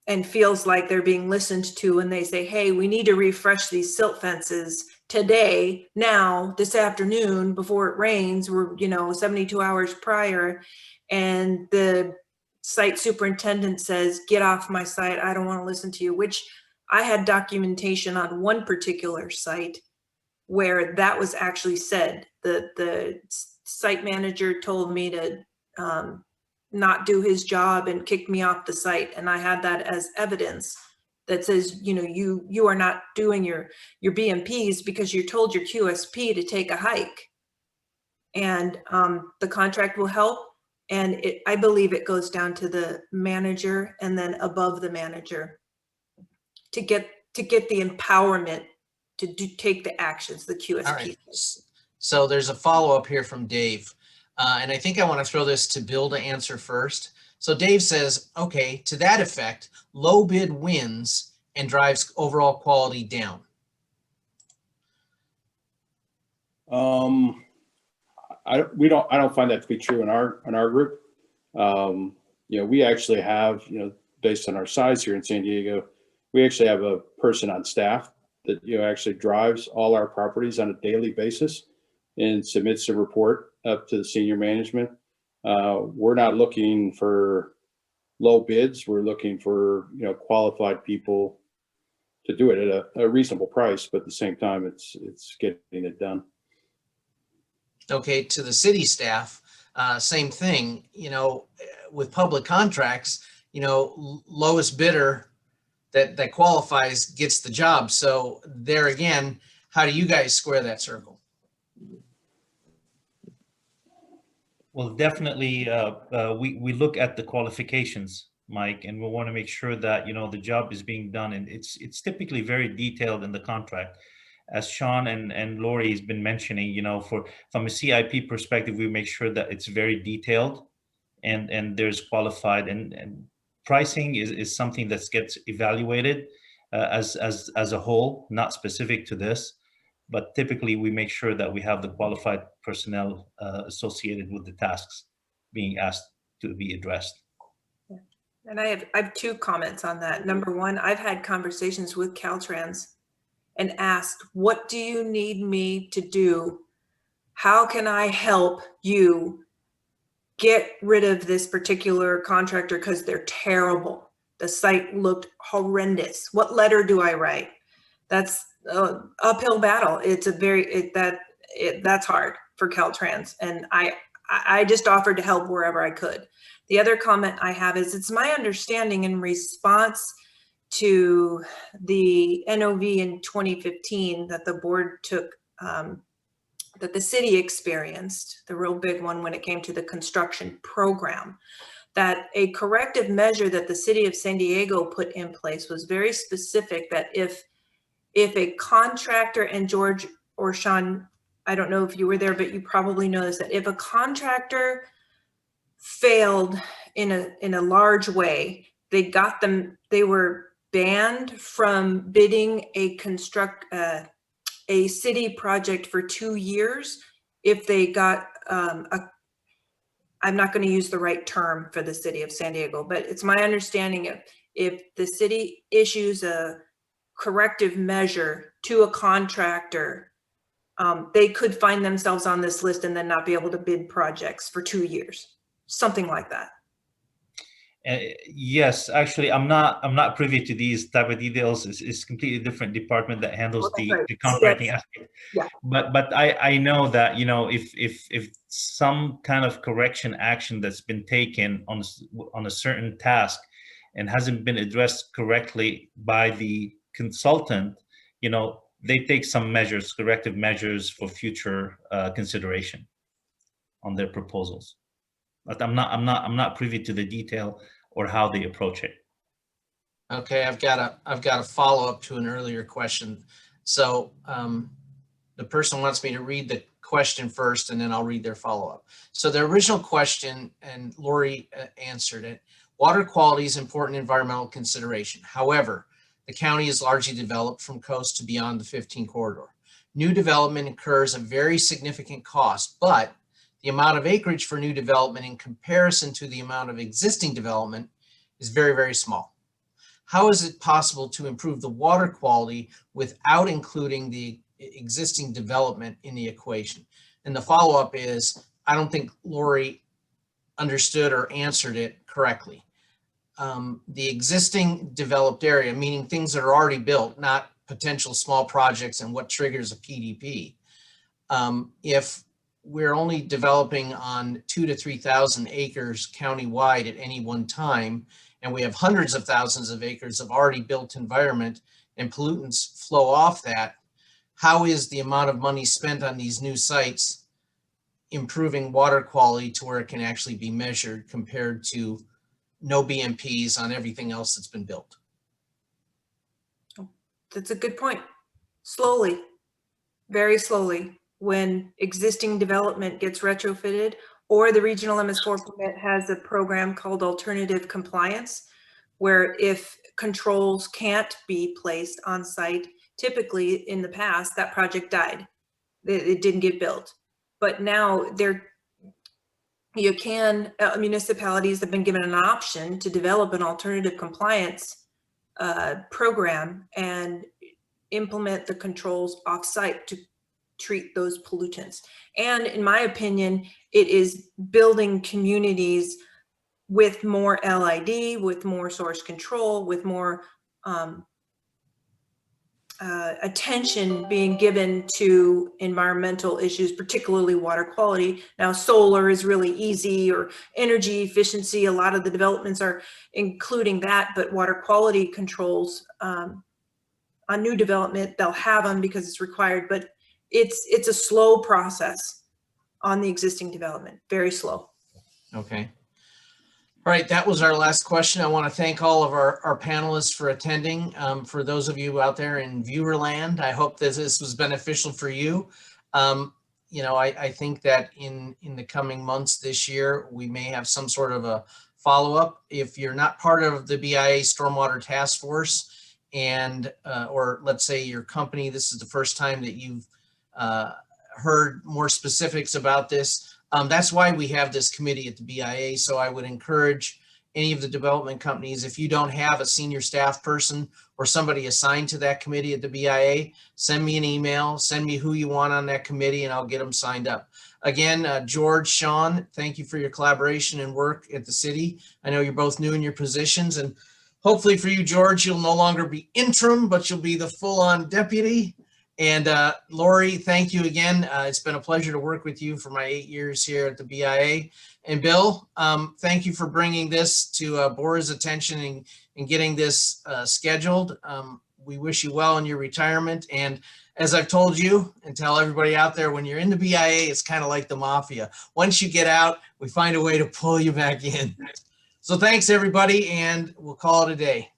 and feels like they're being listened to, and they say, hey, we need to refresh these silt fences today, now, this afternoon, before it rains. We're 72 hours prior, and the site superintendent says, get off my site, I don't want to listen to you. Which I had documentation on one particular site where that was actually said. The site manager told me to not do his job and kicked me off the site, and I had that as evidence that says, you are not doing your BMPs because you're told your QSP to take a hike. And the contract will help, and I believe it goes down to the manager and then above the manager to get the empowerment to take the actions, the QSP. All right. So there's a follow-up here from Dave. And I think I want to throw this to Bill to answer first. So Dave says, okay, to that effect, low bid wins and drives overall quality down. I don't find that to be true in our group. We actually have, based on our size here in San Diego, we actually have a person on staff that actually drives all our properties on a daily basis and submits a report up to the senior management. We're not looking for low bids. We're looking for qualified people to do it at a reasonable price, but at the same time, it's getting it done. Okay, to the city staff, same thing. With public contracts, lowest bidder that qualifies gets the job. So there again, how do you guys square that circle? Well, definitely, we look at the qualifications, Mike, and we want to make sure that the job is being done, and it's typically very detailed in the contract, as Sean and Lori has been mentioning. From a CIP perspective, we make sure that it's very detailed, and there's qualified, and pricing is something that gets evaluated as a whole, not specific to this. But typically, we make sure that we have the qualified personnel associated with the tasks being asked to be addressed. And I have two comments on that. Number one, I've had conversations with Caltrans and asked, what do you need me to do? How can I help you get rid of this particular contractor because they're terrible? The site looked horrendous. What letter do I write? That's uphill battle. It's that's hard for Caltrans, and I just offered to help wherever I could. The other comment I have is, it's my understanding in response to the NOV in 2015 that the board took, that the city experienced, the real big one when it came to the construction program, that a corrective measure that the city of San Diego put in place was very specific, that if a contractor, and George or Sean, I don't know if you were there, but you probably know this, that if a contractor failed in a large way, they were banned from bidding a city project for 2 years if they got I'm not going to use the right term for the city of San Diego, but it's my understanding if the city issues a corrective measure to a contractor, they could find themselves on this list and then not be able to bid projects for 2 years, something like that. Yes, actually, I'm not privy to these type of details. It's completely different department that handles Oh, that's right. the See, contracting that's- aspect. yeah. But I know that, you know, if some kind of correction action that's been taken on a certain task and hasn't been addressed correctly by the consultant, you know, they take some measures, corrective measures for future consideration on their proposals. But I'm not privy to the detail or how they approach it. Okay, I've got a follow-up to an earlier question. So the person wants me to read the question first, and then I'll read their follow-up. So the original question, and Lori answered it, water quality is important environmental consideration. However, the county is largely developed from coast to beyond the 15 corridor. New development incurs a very significant cost, but the amount of acreage for new development in comparison to the amount of existing development is very, very small. How is it possible to improve the water quality without including the existing development in the equation? And the follow-up is, I don't think Lori understood or answered it correctly. The existing developed area, meaning things that are already built, not potential small projects and what triggers a PDP. If we're only developing on 2,000 to 3,000 acres countywide at any one time, and we have hundreds of thousands of acres of already built environment and pollutants flow off that, how is the amount of money spent on these new sites improving water quality to where it can actually be measured compared to no BMPs on everything else that's been built? That's a good point. Slowly, very slowly, when existing development gets retrofitted, or the regional MS4 permit has a program called alternative compliance, where if controls can't be placed on site, typically in the past, that project died. It didn't get built. But now municipalities have been given an option to develop an alternative compliance program and implement the controls off-site to treat those pollutants. And in my opinion, it is building communities with more LID, with more source control, with more attention being given to environmental issues, particularly water quality. Now, solar is really easy, or energy efficiency. A lot of the developments are including that, but water quality controls on new development, they'll have them because it's required, but it's a slow process on the existing development, very slow. Okay. All right, that was our last question. I want to thank all of our panelists for attending. For those of you out there in viewer land, I hope that this was beneficial for you. I think that in the coming months this year, we may have some sort of a follow-up. If you're not part of the BIA Stormwater Task Force, and or let's say your company, this is the first time that you've heard more specifics about this, that's why we have this committee at the BIA. So I would encourage any of the development companies, if you don't have a senior staff person or somebody assigned to that committee at the BIA, send me an email, send me who you want on that committee, and I'll get them signed up. Again, George, Sean, thank you for your collaboration and work at the city. I know you're both new in your positions, and hopefully for you, George, you'll no longer be interim, but you'll be the full-on deputy. And Lori, thank you again. It's been a pleasure to work with you for my 8 years here at the BIA. And Bill, thank you for bringing this to Bora's attention and getting this scheduled. We wish you well in your retirement. And as I've told you, and tell everybody out there, when you're in the BIA, it's kind of like the mafia. Once you get out, we find a way to pull you back in. So thanks, everybody, and we'll call it a day.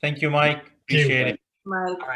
Thank you, Mike. Appreciate it. Mike. All right.